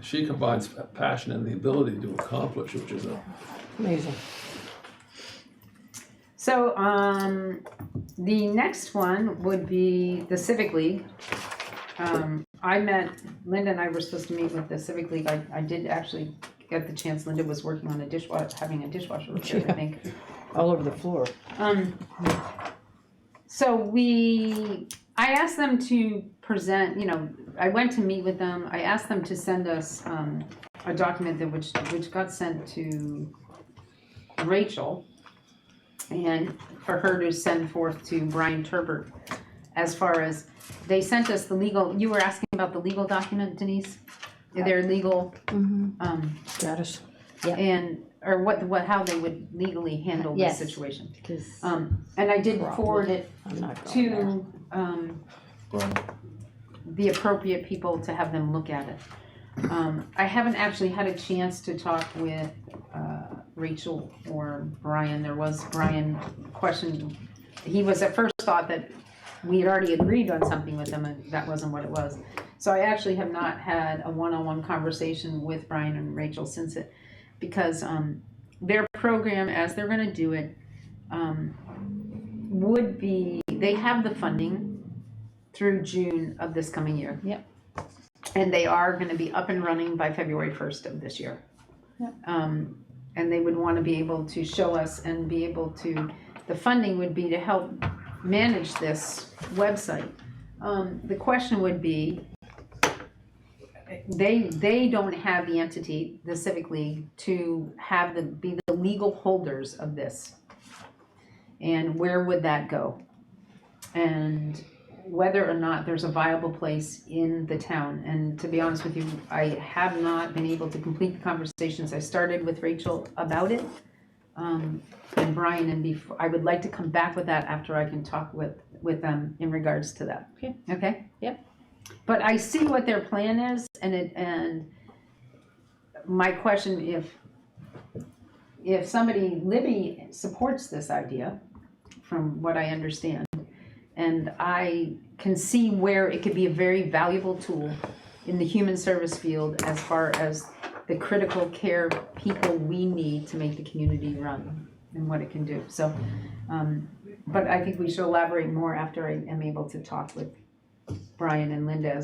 She combines passion and the ability to accomplish, which is Amazing. So, the next one would be the Civic League. Linda and I were supposed to meet with the Civic League. I did actually get the chance. Linda was working on having a dishwasher repair, I think. All over the floor. So I asked them to present, I went to meet with them. I asked them to send us a document which got sent to Rachel, and for her to send forth to Brian Turbert, as far as they sent us the legal. You were asking about the legal document, Denise. Their legal Status. and or how they would legally handle this Yes. situation. Because And I did forward it I'm not going there. to Brian? the appropriate people to have them look at it. I haven't actually had a chance to talk with Rachel or Brian. There was Brian questioned. He was at first thought that we had already agreed on something with them, and that wasn't what it was. So I actually have not had a one-on-one conversation with Brian and Rachel since it, because their program, as they're going to do it, would be, they have the funding through June of this coming year. Yep. And they are going to be up and running by February 1st of this year. Yep. And they would want to be able to show us and be able to, the funding would be to help manage this website. The question would be, they don't have the entity, the Civic League, to be the legal holders of this. And where would that go? And whether or not there's a viable place in the town. And to be honest with you, I have not been able to complete the conversations I started with Rachel about it. And Brian, and I would like to come back with that after I can talk with them in regards to that. Okay. Okay? Yep. But I see what their plan is, and my question, if somebody, Libby supports this idea, from what I understand, and I can see where it could be a very valuable tool in the human service field as far as the critical care people we need to make the community run and what it can do. So, but I think we should elaborate more after I am able to talk with Brian and Linda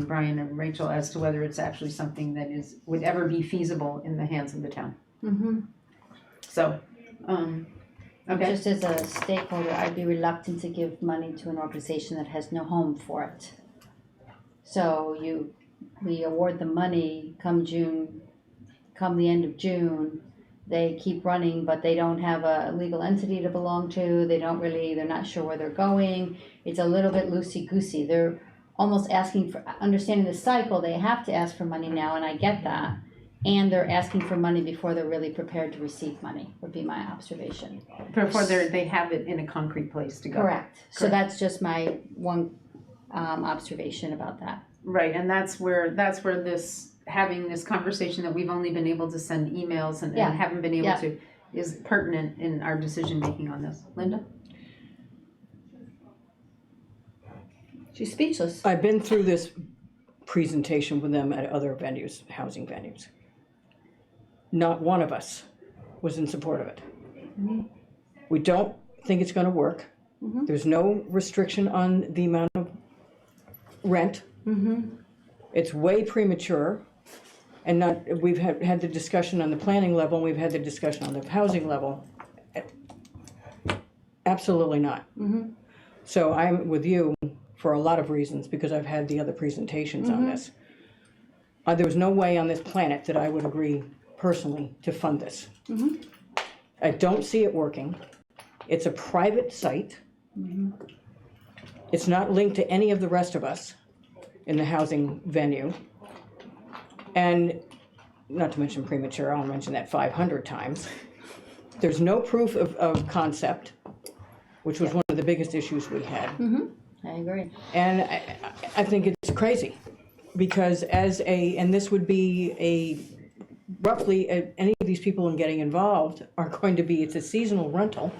Brian and Rachel as to whether it's actually something that would ever be feasible in the hands of the town. Mm-hmm. So, okay. Just as a stakeholder, I'd be reluctant to give money to an organization that has no home for it. So we award the money come the end of June, they keep running, but they don't have a legal entity to belong to. They're not sure where they're going. It's a little bit loosey-goosey. They're almost asking for, understanding the cycle, they have to ask for money now, and I get that. And they're asking for money before they're really prepared to receive money, would be my observation. Before they have it in a concrete place to go. Correct. So Correct. that's just my one observation about that. Right, and that's where having this conversation that we've only been able to send emails and Yeah. haven't been able Yeah. to, is pertinent in our decision making on this. Linda? She's speechless. I've been through this presentation with them at other venues, housing venues. Not one of us was in support of it. We don't think it's going to work. There's no restriction on the amount of rent. It's way premature. And we've had the discussion on the planning level, and we've had the discussion on the housing level. Absolutely not. So I'm with you for a lot of reasons, because I've had the other presentations on this. There was no way on this planet that I would agree personally to fund this. I don't see it working. It's a private site. It's not linked to any of the rest of us in the housing venue. And not to mention premature, I'll mention that 500 times. There's no proof of concept. which was one of the biggest issues we had. I agree. And I think it's crazy, because and this would be roughly, any of these people in getting involved are going to be, it's a seasonal rental.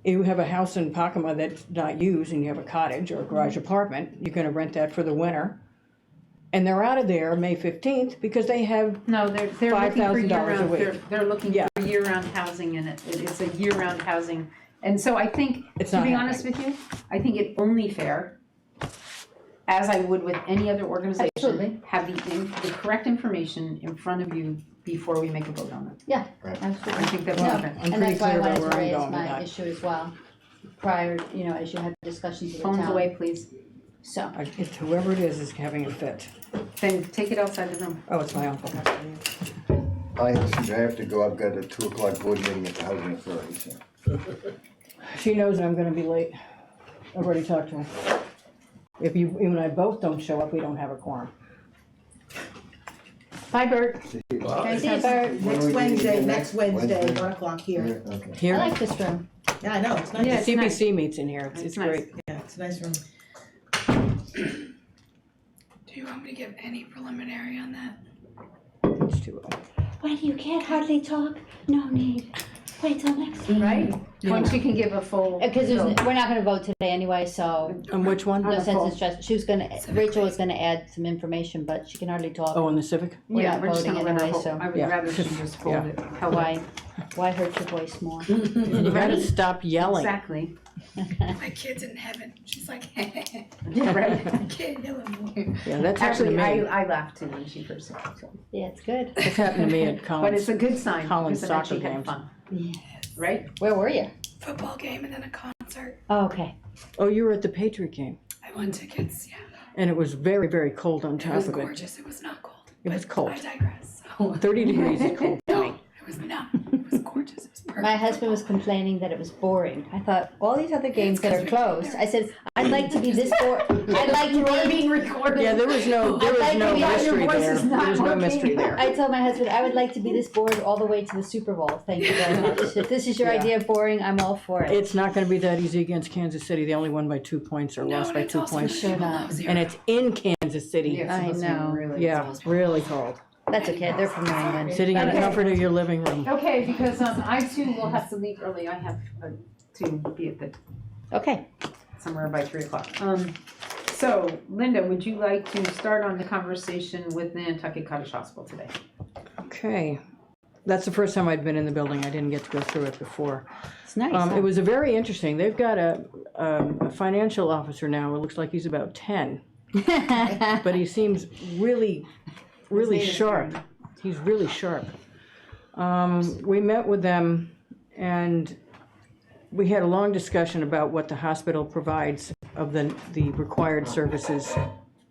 You have a house in Pacoma that's not used, and you have a cottage or a garage apartment, you're gonna rent that for the winter. And they're out of there May 15th because they have, No, they're looking for $5,000 a year-round, week. they're looking Yeah. for year-round housing, and it's a year-round housing. And so I think, It's to not be honest with you, I think it only fair, as I would with any other organization, Absolutely. have the correct information in front of you before we make a vote on it. Yeah, Right. I absolutely. think that's No, okay. I'm and pretty that's why I clear about wanted where to I'm raise going with my that. issue as well, prior, as you had discussions with the Phones town. away, please. So, it's whoever it is having a fit. Then take it outside the room. Oh, it's my uncle. I have to go, I've got a 2 o'clock board meeting at the Housing Authority, so. She knows I'm gonna be late. I've already talked to her. If you and I both don't show up, we don't have a quorum. Bye, Bert. Well, see you, Bert. When Next are we meeting Wednesday, again? next Wednesday, 1 o'clock here. Yeah, okay. I Here, like this room. Yeah, I know, it's nice. Yeah, it's nice. CPC meets in here, it's It's nice. great. Yeah, it's a nice room. Do you want me to give any preliminary on that? It's too early. When you can't hardly talk, no need. Wait till next week. Right? Once you can give a full. Because we're not gonna vote today anyway, so And which one? no sense in stress. She was gonna, Rachel was gonna add some information, but she can hardly talk. Oh, in the Civic? We're Yeah, not we're just voting gonna let her anyway, hold. so I would Yeah. rather she just hold Yeah. it. why hurt your voice more? You gotta stop yelling. Exactly. My kid's in heaven. She's like, Yeah, right. kid, yelling. Yeah, that's happened Actually, to me. I laughed too when she first said it, so. Yeah, it's good. It's happened to me at But it's Collins. a good sign, Collins because it actually soccer had games. fun, Yes. right? Where were you? Football game and then a concert. Oh, okay. Oh, you were at the Patriot game, I won tickets, yeah. and it was very, very cold on It top was of it. gorgeous. It was not cold. It was but cold. I digress. So. 30 degrees is cold to No, me. it was not. It was gorgeous. It was perfect. My husband was complaining that it was boring. I thought, all these other games that are closed, I said, I'd like to be this bored, I'd like to be. Being recorded. Yeah, there was no I'd like to be- your mystery voice there. is not There was no working. mystery there. I told my husband, I would like to be this bored all the way to the Super Bowl. Thank you very much. If this is your Yeah. idea of boring, I'm all for it. It's not gonna be that easy against Kansas City. They only won by 2 points or No, lost and by it's 2 also points. Sure below not. zero. And it's in Kansas City. Yeah, it's I supposed to be know. really- Yeah, really cold. That's okay, they're from New England. Sitting in the Okay. comfort of your living room. Okay, because I too will have to leave early. I have to be at the, Okay, somewhere by 3 o'clock. So Linda, would you like to start on the conversation with Nantucket Cottage Hospital today? Okay. That's the first time I'd been in the building. I didn't get to go through it before. it's nice. It was a very interesting. They've got a financial officer now. It looks like he's about 10, but he seems really name is sharp. He's really sharp. We met with them and we had a long discussion about what the hospital provides of the required services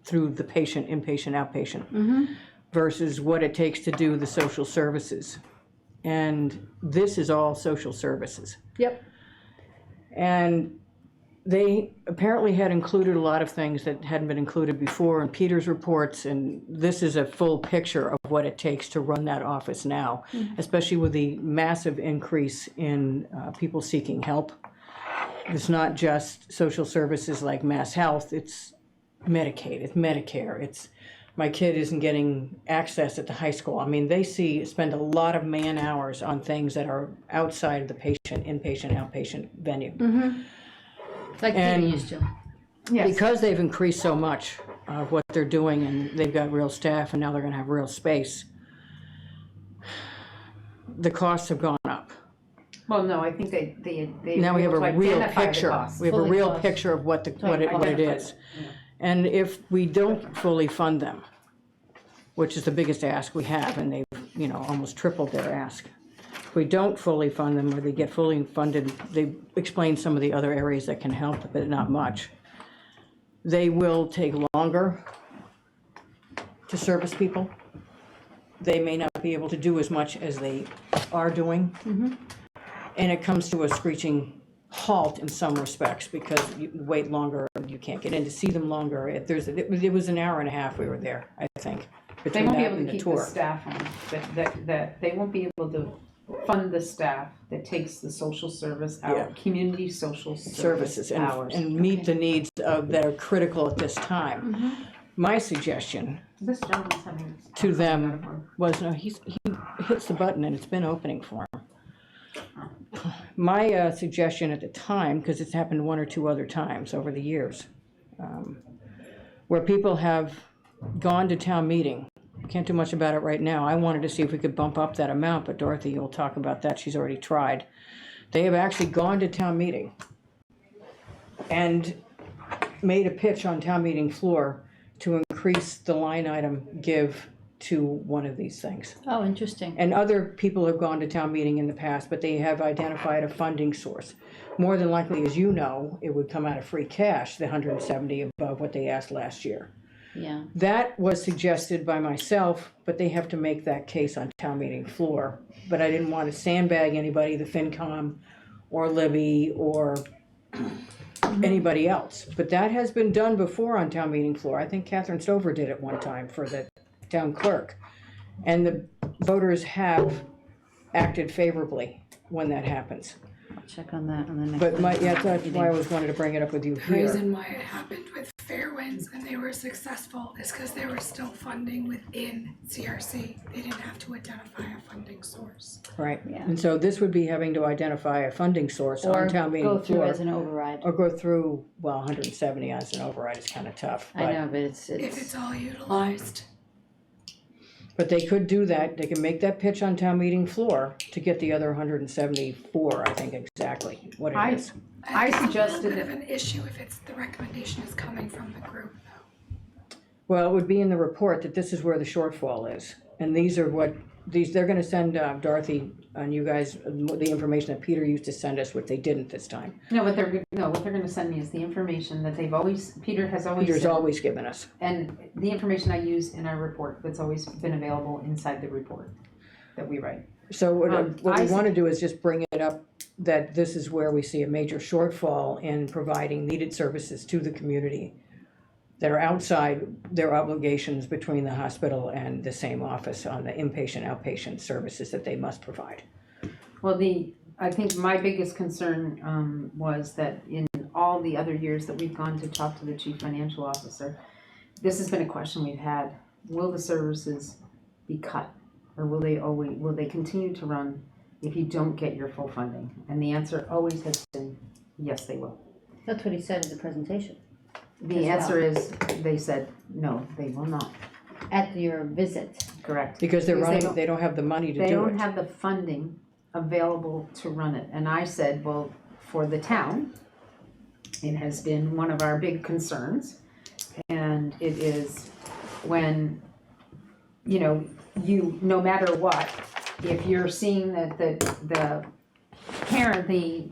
through the patient, inpatient, outpatient, versus what it takes to do the social services. And this is all social services. Yep. And they apparently had included a lot of things that hadn't been included before in Peter's reports, and this is a full picture of what it takes to run that office now, especially with the massive increase in people seeking help. It's not just social services like Mass Health, it's Medicaid, it's Medicare, it's my kid isn't getting access at the high school. I mean, they spend a lot of man hours on things that are outside of the patient, inpatient, outpatient venue. Like Peter and- used to. Yes. Because they've increased so much of what they're doing and they've got real staff and now they're gonna have real space, the costs have gone up. Well, no, I think they Now we have were a able to real identify the picture. costs. We have a Fully real cost. picture of what it Identify is. it, yeah. And if we don't fully fund them, which is the biggest ask we have, and they've, almost tripled their ask. If we don't fully fund them or they get fully funded, they explain some of the other areas that can help, but not much. They will take longer to service people. They may not be able to do as much as they are doing. And it comes to a screeching halt in some respects because you wait longer, you can't get in to see them longer. It was an hour and a half we were there, I think, They between won't be that able and to the keep the tour. staff on, that they won't be able to fund the staff that takes the social service Yeah. community social Services hours. and meet the needs of, that are critical at this time. My suggestion This gentleman's having. to them was, no, he hits the button and it's been opening for him. My suggestion at the time, because it's happened one or two other times over the years, where people have gone to town meeting. Can't do much about it right now. I wanted to see if we could bump up that amount, but Dorothy, you'll talk about that. She's already tried. They have actually gone to town meeting and made a pitch on town meeting floor to increase the line item give to one of these things. Oh, interesting. And other people have gone to town meeting in the past, but they have identified a funding source. More than likely, as you know, it would come out of free cash, the 170 above what they asked last year. Yeah. That was suggested by myself, but they have to make that case on town meeting floor. But I didn't want to sandbag anybody, the FinCom or Libby or anybody else. But that has been done before on town meeting floor. I think Catherine Stover did it one time for the town clerk. And the voters have acted favorably when that happens. I'll check on that on the next. But that's why I was wanted to bring it up with you The here. reason why it happened with Fairwinds and they were successful is because they were still funding within CRC. They didn't have to identify a funding source. Right. Yeah. And so this would be having to identify a funding source Or on town meeting go through floor. as an override. Or go through, well, 170 as an override is kind of tough. I know, but it's, If it's all utilized. But they could do that, they can make that pitch on town meeting floor to get the other 174, I think exactly what it is. I think it's suggested a little bit it. of an issue if it's, the recommendation is coming from the group. Well, it would be in the report that this is where the shortfall is. And these are what, they're gonna send Dorothy and you guys the information that Peter used to send us, which they didn't this time. What they're gonna send me is the information that Peter has always Peter's said, always given us. and the information I use in our report that's always been available inside the report that we write. So what we I wanna do is just bring it up that this is where we see a major shortfall in providing needed services to the community that are outside their obligations between the hospital and the same office on the inpatient, outpatient services that they must provide. Well, I think my biggest concern was that in all the other years that we've gone to talk to the chief financial officer, this has been a question we've had. Will the services be cut? Or will they continue to run if you don't get your full funding? And the answer always has been, yes, they will. that's what he said in the presentation. The answer is, they said, no, they will not. At your visit. Correct. Because they're Because running, they don't have the money to They do don't it. have the funding available to run it. And I said, well, for the town, it has been one of our big concerns. And it is when, no matter what, if you're seeing that the parent, the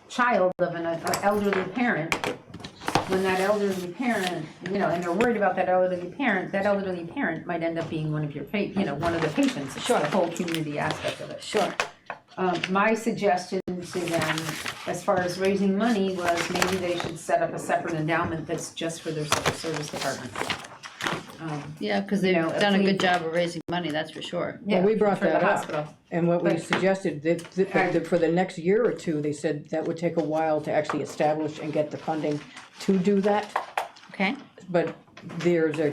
child of an elderly parent, when that elderly parent, and they're worried about that elderly parent might end up being one of your, one of the patients. It's the whole community aspect of it. Sure. My suggestion to them, as far as raising money, was maybe they should set up a separate endowment that's just for their social service department. Yeah, because they've done a good job of raising money, that's for sure. Well, we brought for the that up. hospital. And what we But- suggested, that for the next year or two, they said that would take a while to actually establish and get the funding to do that. Okay. But there's a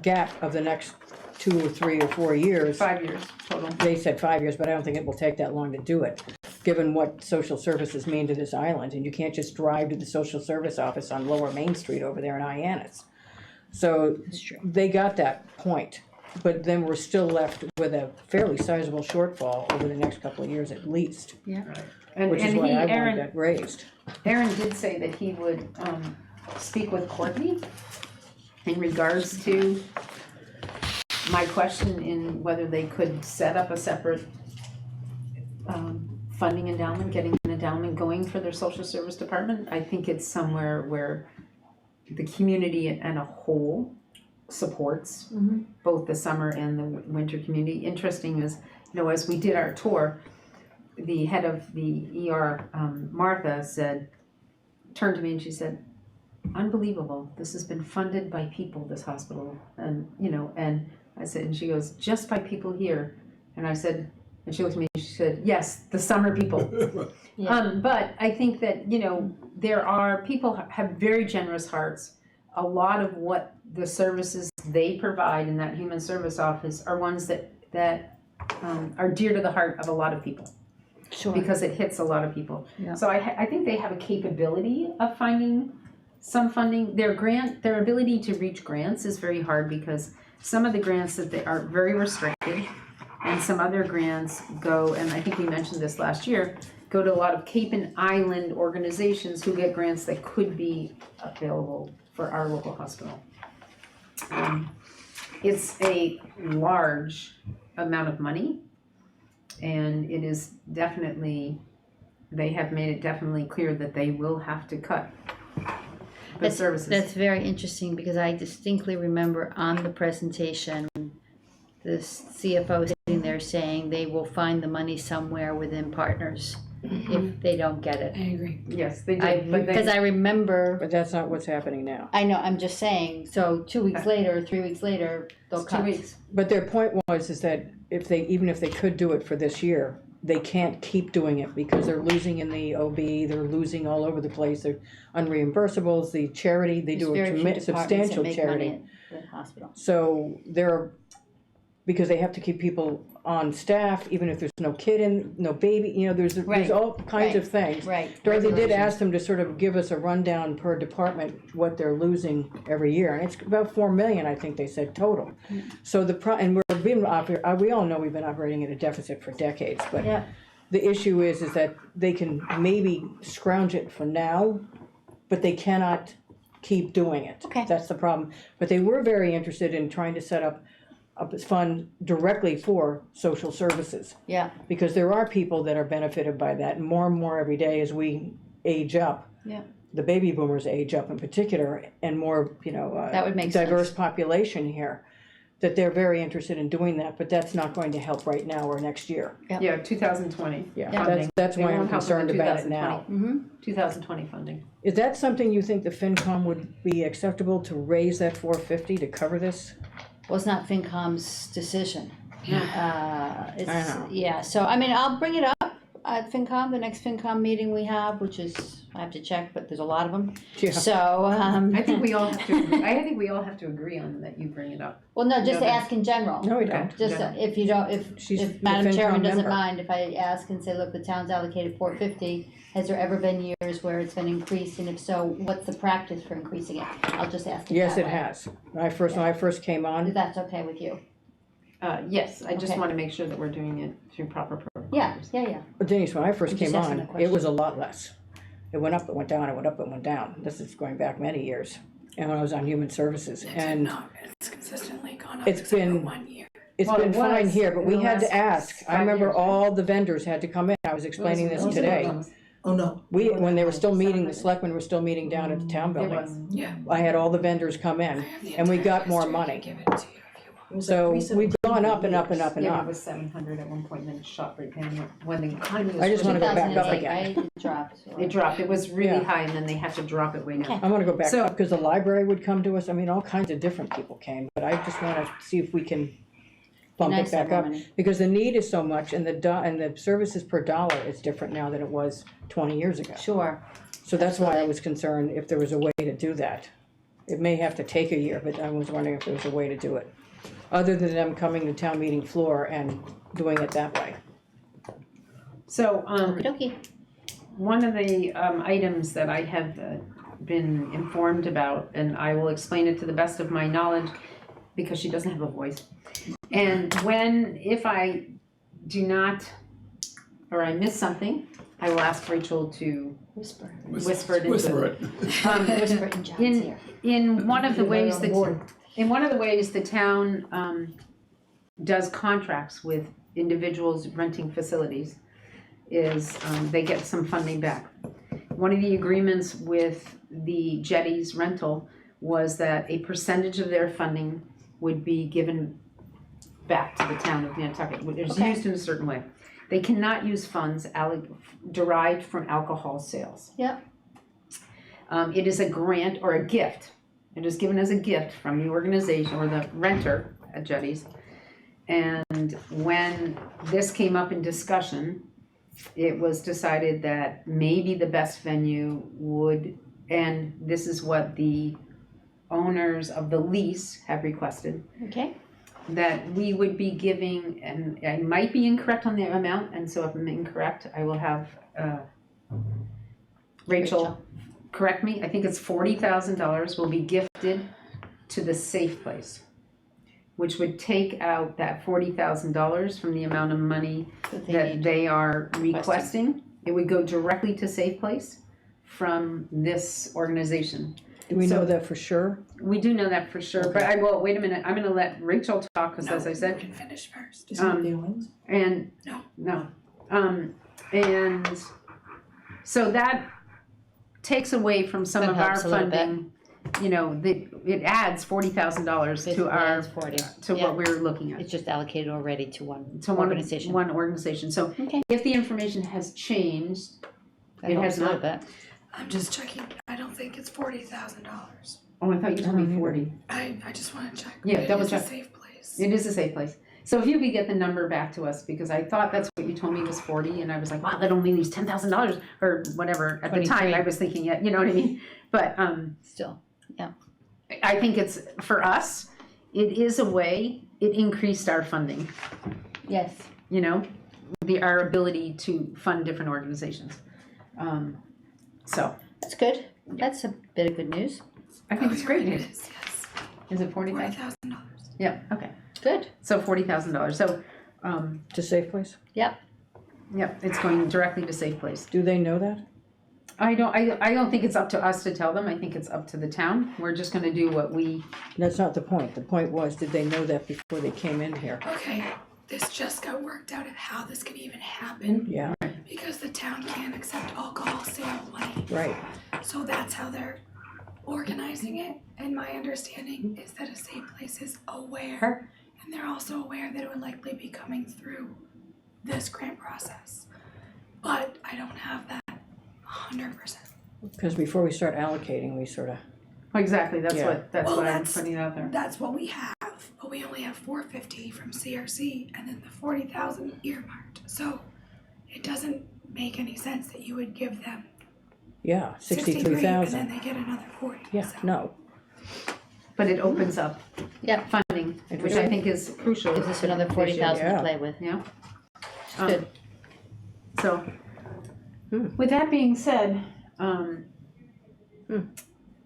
gap of the next 2 or 3 or 4 years. 5 years total. They said 5 years, but I don't think it will take that long to do it, given what social services mean to this island. And you can't just drive to the social service office on Lower Main Street over there in Hyannis. So they got that point, but then we're still left with a fairly sizable shortfall over the next couple of years at least, And which is and why he, I wanted Aaron, that raised. Aaron did say that he would speak with Courtney in regards to my question in whether they could set up a separate funding endowment, getting an endowment going for their social service department. I think it's somewhere where the community and a whole supports both the summer and the winter community. Interesting is, as we did our tour, the head of the ER, Martha, turned to me and she said, unbelievable, this has been funded by people, this hospital. And I said, and she goes, just by people here. And I said, And she looked at me and she said, yes, the summer people. But I think that, you know, there are, people have very generous hearts. A lot of what the services they provide in that human service office are ones that are dear to the heart of a lot of people. Sure. Because it hits a lot of people. Yeah. So I think they have a capability of finding some funding. Their ability to reach grants is very hard because some of the grants that they are very restricted, and some other grants go, and I think we mentioned this last year, go to a lot of Cape and Island organizations who get grants that could be available for our local hospital. It's a large amount of money, and it is definitely, they have made it definitely clear that they will have to cut the services. That's very interesting because I distinctly remember on the presentation, the CFO sitting there saying they will find the money somewhere within partners if they don't get it. I agree. Yes, they did, but Because I remember, But that's not what's happening now. I know, I'm just saying, so 2 weeks later, 3 weeks later, they'll it's 2 cut. weeks. But their point is that even if they could do it for this year, they can't keep doing it because they're losing in the OB, they're losing all over the place, they're unreimbursables, the charity, they do a There's very few departments that substantial make charity. money at the hospital. So because they have to keep people on staff, even if there's no kid in, no baby, you know, there's Right, all kinds of things. Right. Dorothy did ask them to sort of give us a rundown per department, what they're losing every year, and it's about 4 million, I think they said, total. So and we all know we've been operating at a deficit for decades, but Yeah. the issue is that they can maybe scrounge it for now, but they cannot keep doing it. Okay. That's the problem. But they were very interested in trying to set up a fund directly for social services, Yeah, because there are people that are benefited by that, and more every day as we age up. Yeah. The baby boomers age up in particular, and more, That would make diverse sense. population here, that they're very interested in doing that, but that's not going to help right now or next year. Yeah, 2020. Yeah, Funding. that's They why I'm won't help them in concerned about it now. 2020 funding. Is that something you think the FinCom would be acceptable to raise that 450 to cover this? well, it's not FinCom's decision. It's, I know. yeah, so, I mean, I'll bring it up at FinCom, the next FinCom meeting we have, which is, I have to check, but there's a lot of them. Yeah. So, I think we all have to, I think we all have to agree on that you bring it up. well, no, just to Yeah. ask in general. No, we Okay. don't. Just Yeah. if you don't, She's if the Madam Chairman FinCom doesn't member. mind, if I ask and say, look, the town's allocated 450, has there ever been years where it's been increased, and if so, what's the practice for increasing it? I'll just ask it Yes, that it way. has. When I first came If on, that's okay with you. Yes, I just Okay. want to make sure that we're doing it through proper protocols. Yeah. Denise, when I first I'm just came asking on, a it was question. a lot less. It went up, it went down, it went up, it went down. This is going back many years. And when I was on Human Services, and No, it's consistently gone up It's except for been- 1 year. it's Well, been it fine was here, but we in the had to last ask. I 5 remember years, right? all the vendors had to come in. I was explaining this Those are today. the ones. Oh, no. When they were still meeting, the 700. selectmen were still meeting down at the town It building. was. Yeah. I had all the vendors come I in, have the and we entire got more history. money. Give it to you if you want. It was So like we've 317 gone up and up and years. up and Yeah, it up. was 700 at one point, and then it shot right down when the economy was. I just wanna really- go back up 2008, again. right? It dropped. or- It dropped, it was really Yeah. high, and then they had to drop it way down. I wanna go back So- up, because the library would come to us. I mean, all kinds of different people came, but I just wanna see if we can bump Nice it to have back more up. money. Because the need is so much, and the services per dollar is different now than it was 20 years ago. Sure. So that's why I Absolutely. was concerned if there was a way to do that. It may have to take a year, but I was wondering if there was a way to do it, other than them coming to town meeting floor and doing it that way. So, Okey-dokey. one of the items that I have been informed about, and I will explain it to the best of my knowledge, because she doesn't have a voice. And if I do not, or I miss something, I will ask Rachel to Whisper. whisper it into. Whisper it. Whisper in John's ear. In one of the ways on board. the town does contracts with individuals renting facilities is they get some funding back. One of the agreements with the jetties rental was that a percentage of their funding would be given back to the town of Nantucket. It was Okay. used in a certain way. They cannot use funds derived from alcohol sales. Yep. It is a grant or a gift. It is given as a gift from the organization or the renter at Jetties. And when this came up in discussion, it was decided that maybe the best venue would, and this is what the owners of the lease have requested, Okay, that we would be giving, and I might be incorrect on the amount, and so if I'm incorrect, I will have Rachel correct me. I think it's $40,000 will be gifted to the Safe Place, which would take out that $40,000 from the amount of money that they are requesting. It would go directly to Safe Place from this organization. Do we So- know that for sure? We do know that for sure, but I will, wait a minute, I'm gonna let Rachel talk, because as I You said, can finish first. Is it feelings? and, No. and so that takes away from some That of our helps a little bit. funding. You know, it adds $40,000 to basically our, it's 40. to Yeah. what we're looking at. It's just allocated already to one To one organization. one organization, so Okay. if the information has changed, That it helps has a little not. bit. I'm just checking. I don't think it's $40,000. Oh, I thought you told I don't me either. 40. I just want to check. Yeah, It double is check. a safe place. It is a safe place. So if you could get the number back to us, because I thought that's what you told me was 40, and I was like, wow, that only leaves $10,000 or whatever. At the time, 23. I was thinking, yeah, you know what I mean? But Still, I think it's, for us, it is a way, it increased our funding, yes. you know? Our ability to fund different organizations. So That's good. That's a bit of good news. I think it's great It news. is, yes. Is it 40,000? $40,000. Yeah, okay. Good. So $40,000. So, To Safe Place? yep, it's going directly to Safe Place. Do they know that? I don't think it's up to us to tell them. I think it's up to the town. We're just gonna do what we, That's not the point. The point was, did they know that before they came in here? Okay, this just got worked out of how this can even happen Yeah, because the town can't accept alcohol sale money. right. So that's how they're organizing it. And my understanding is that a safe place is aware, and they're also aware that it would likely be coming through this grant process. But I don't have that 100%. Because before we start allocating, we sort of, exactly, that's Yeah. what, that's Well, what I'm that's- putting out there. That's what we have, but we only have $450 from CRC and then the $40,000 earmarked. So it doesn't make any sense that you would give them 63,000. and then they get another 40. Yeah, So no. But it opens up Yep. funding, which I Interesting. think is crucial. Gives us another this year. 40,000 to Yeah. play with. Yeah. Good. So, Hmm. with that being said, Hmm.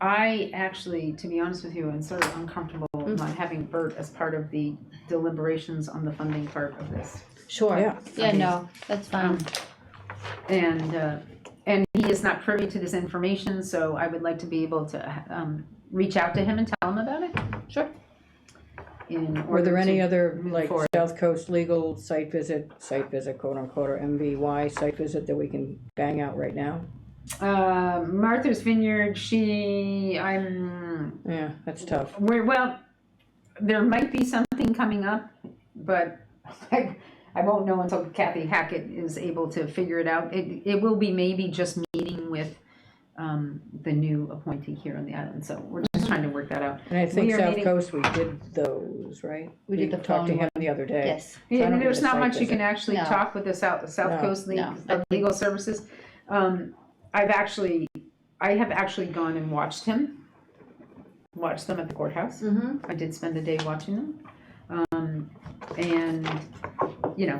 I actually, to be honest with you, am sort of uncomfortable not having Bert as part of the deliberations on the funding part of this. Sure. Yeah. Yeah, no, that's fine. And he is not privy to this information, so I would like to be able to reach out to him and tell him about it. Sure. Were there any other, move like, forward. South Coast legal site visit, quote unquote, or MVY site visit that we can bang out right now? Martha's Vineyard, Yeah, that's tough. well, there might be something coming up, but I won't know until Kathy Hackett is able to figure it out. It will be maybe just meeting with the new appointee here on the island, so we're just trying to work that out. And I think We are South meeting- Coast, we did those, right? We did the talked to phone him the other day. Yes. I don't There's get a not site much you visit. can actually No. talk with the South No. Coast No. Legal Services. I have actually gone and watched them at the courthouse. Mm-hmm. I did spend a day watching them. And, you know,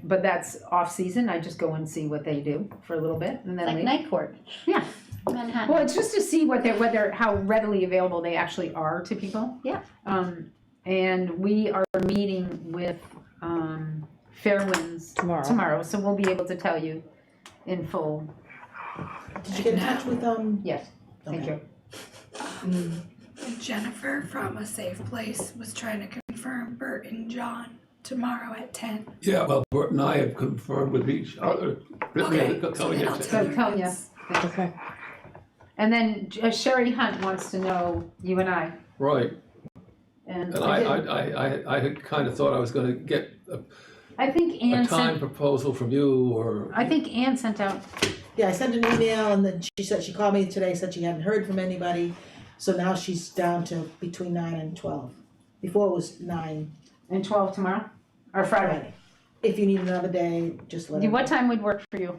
but that's off season. I just go and see what they do for a little bit and then Like leave. night court. Yeah. Manhattan. Well, it's just to see how readily available they actually are to people. Yeah. And we are meeting with Fairwinds tomorrow, so we'll be able to tell you in full. Did you get in touch with, Yes, thank Okay. you. Jennifer from A Safe Place was trying to confirm Bert and John tomorrow at 10. Yeah, well, Bert and I have confirmed with each other. Okay, so Coming then in I'll to- tell So tell you. Okay. And then Sherry Hunt wants to know you and I. Right, And and I had kind of thought I was gonna get I think a Ann time sent. proposal from you, or, I think Ann sent out. yeah, I sent an email and then she called me today, said she hadn't heard from anybody. So now she's down to between 9 and 12. Before it was 9. And 12 tomorrow. or Friday? If you need another day, just let me What know. time would work for you?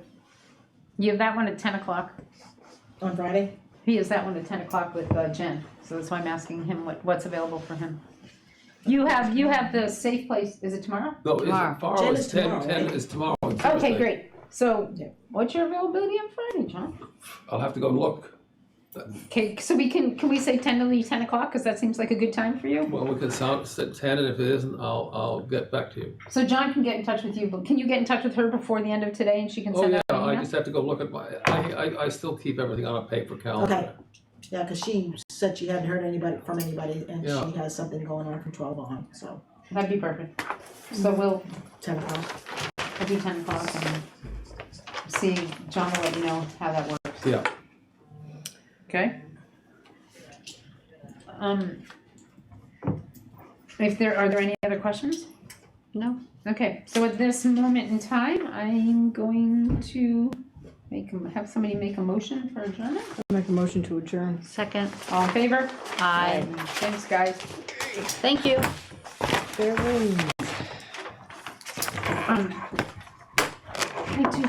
You have that one at 10 o'clock. On Friday? He has that one at 10 o'clock with Jen, so that's why I'm asking him what's available for him. You have the safe place, is it tomorrow? No, Tomorrow. tomorrow Jen is is 10, tomorrow, 10 right? is tomorrow and Okay, Tuesday. great. So Yeah. what's your availability on Friday, John? I'll have to go look. Okay, so can we say 10 o'clock, because that seems like a good time for you? Well, we can set 10, and if it isn't, I'll get back to you. So John can get in touch with you, but can you get in touch with her before the end of today and she can Oh, send yeah, out an I email? just have to go look at I still keep everything on a paper calendar. Okay. Yeah, because she said she hadn't heard from anybody, and Yeah. she has something going on from 12 on, so That'd be perfect. So we'll 10 o'clock. do 10 o'clock and see, John will let you know how that works. Yeah. Okay? Are there any other questions? No. Okay, so at this moment in time, I'm going to have somebody make a motion for adjournment. I'll make a motion to adjourn. Second. All in favor? Aye. Thanks, guys. Thank you. Farewell. I do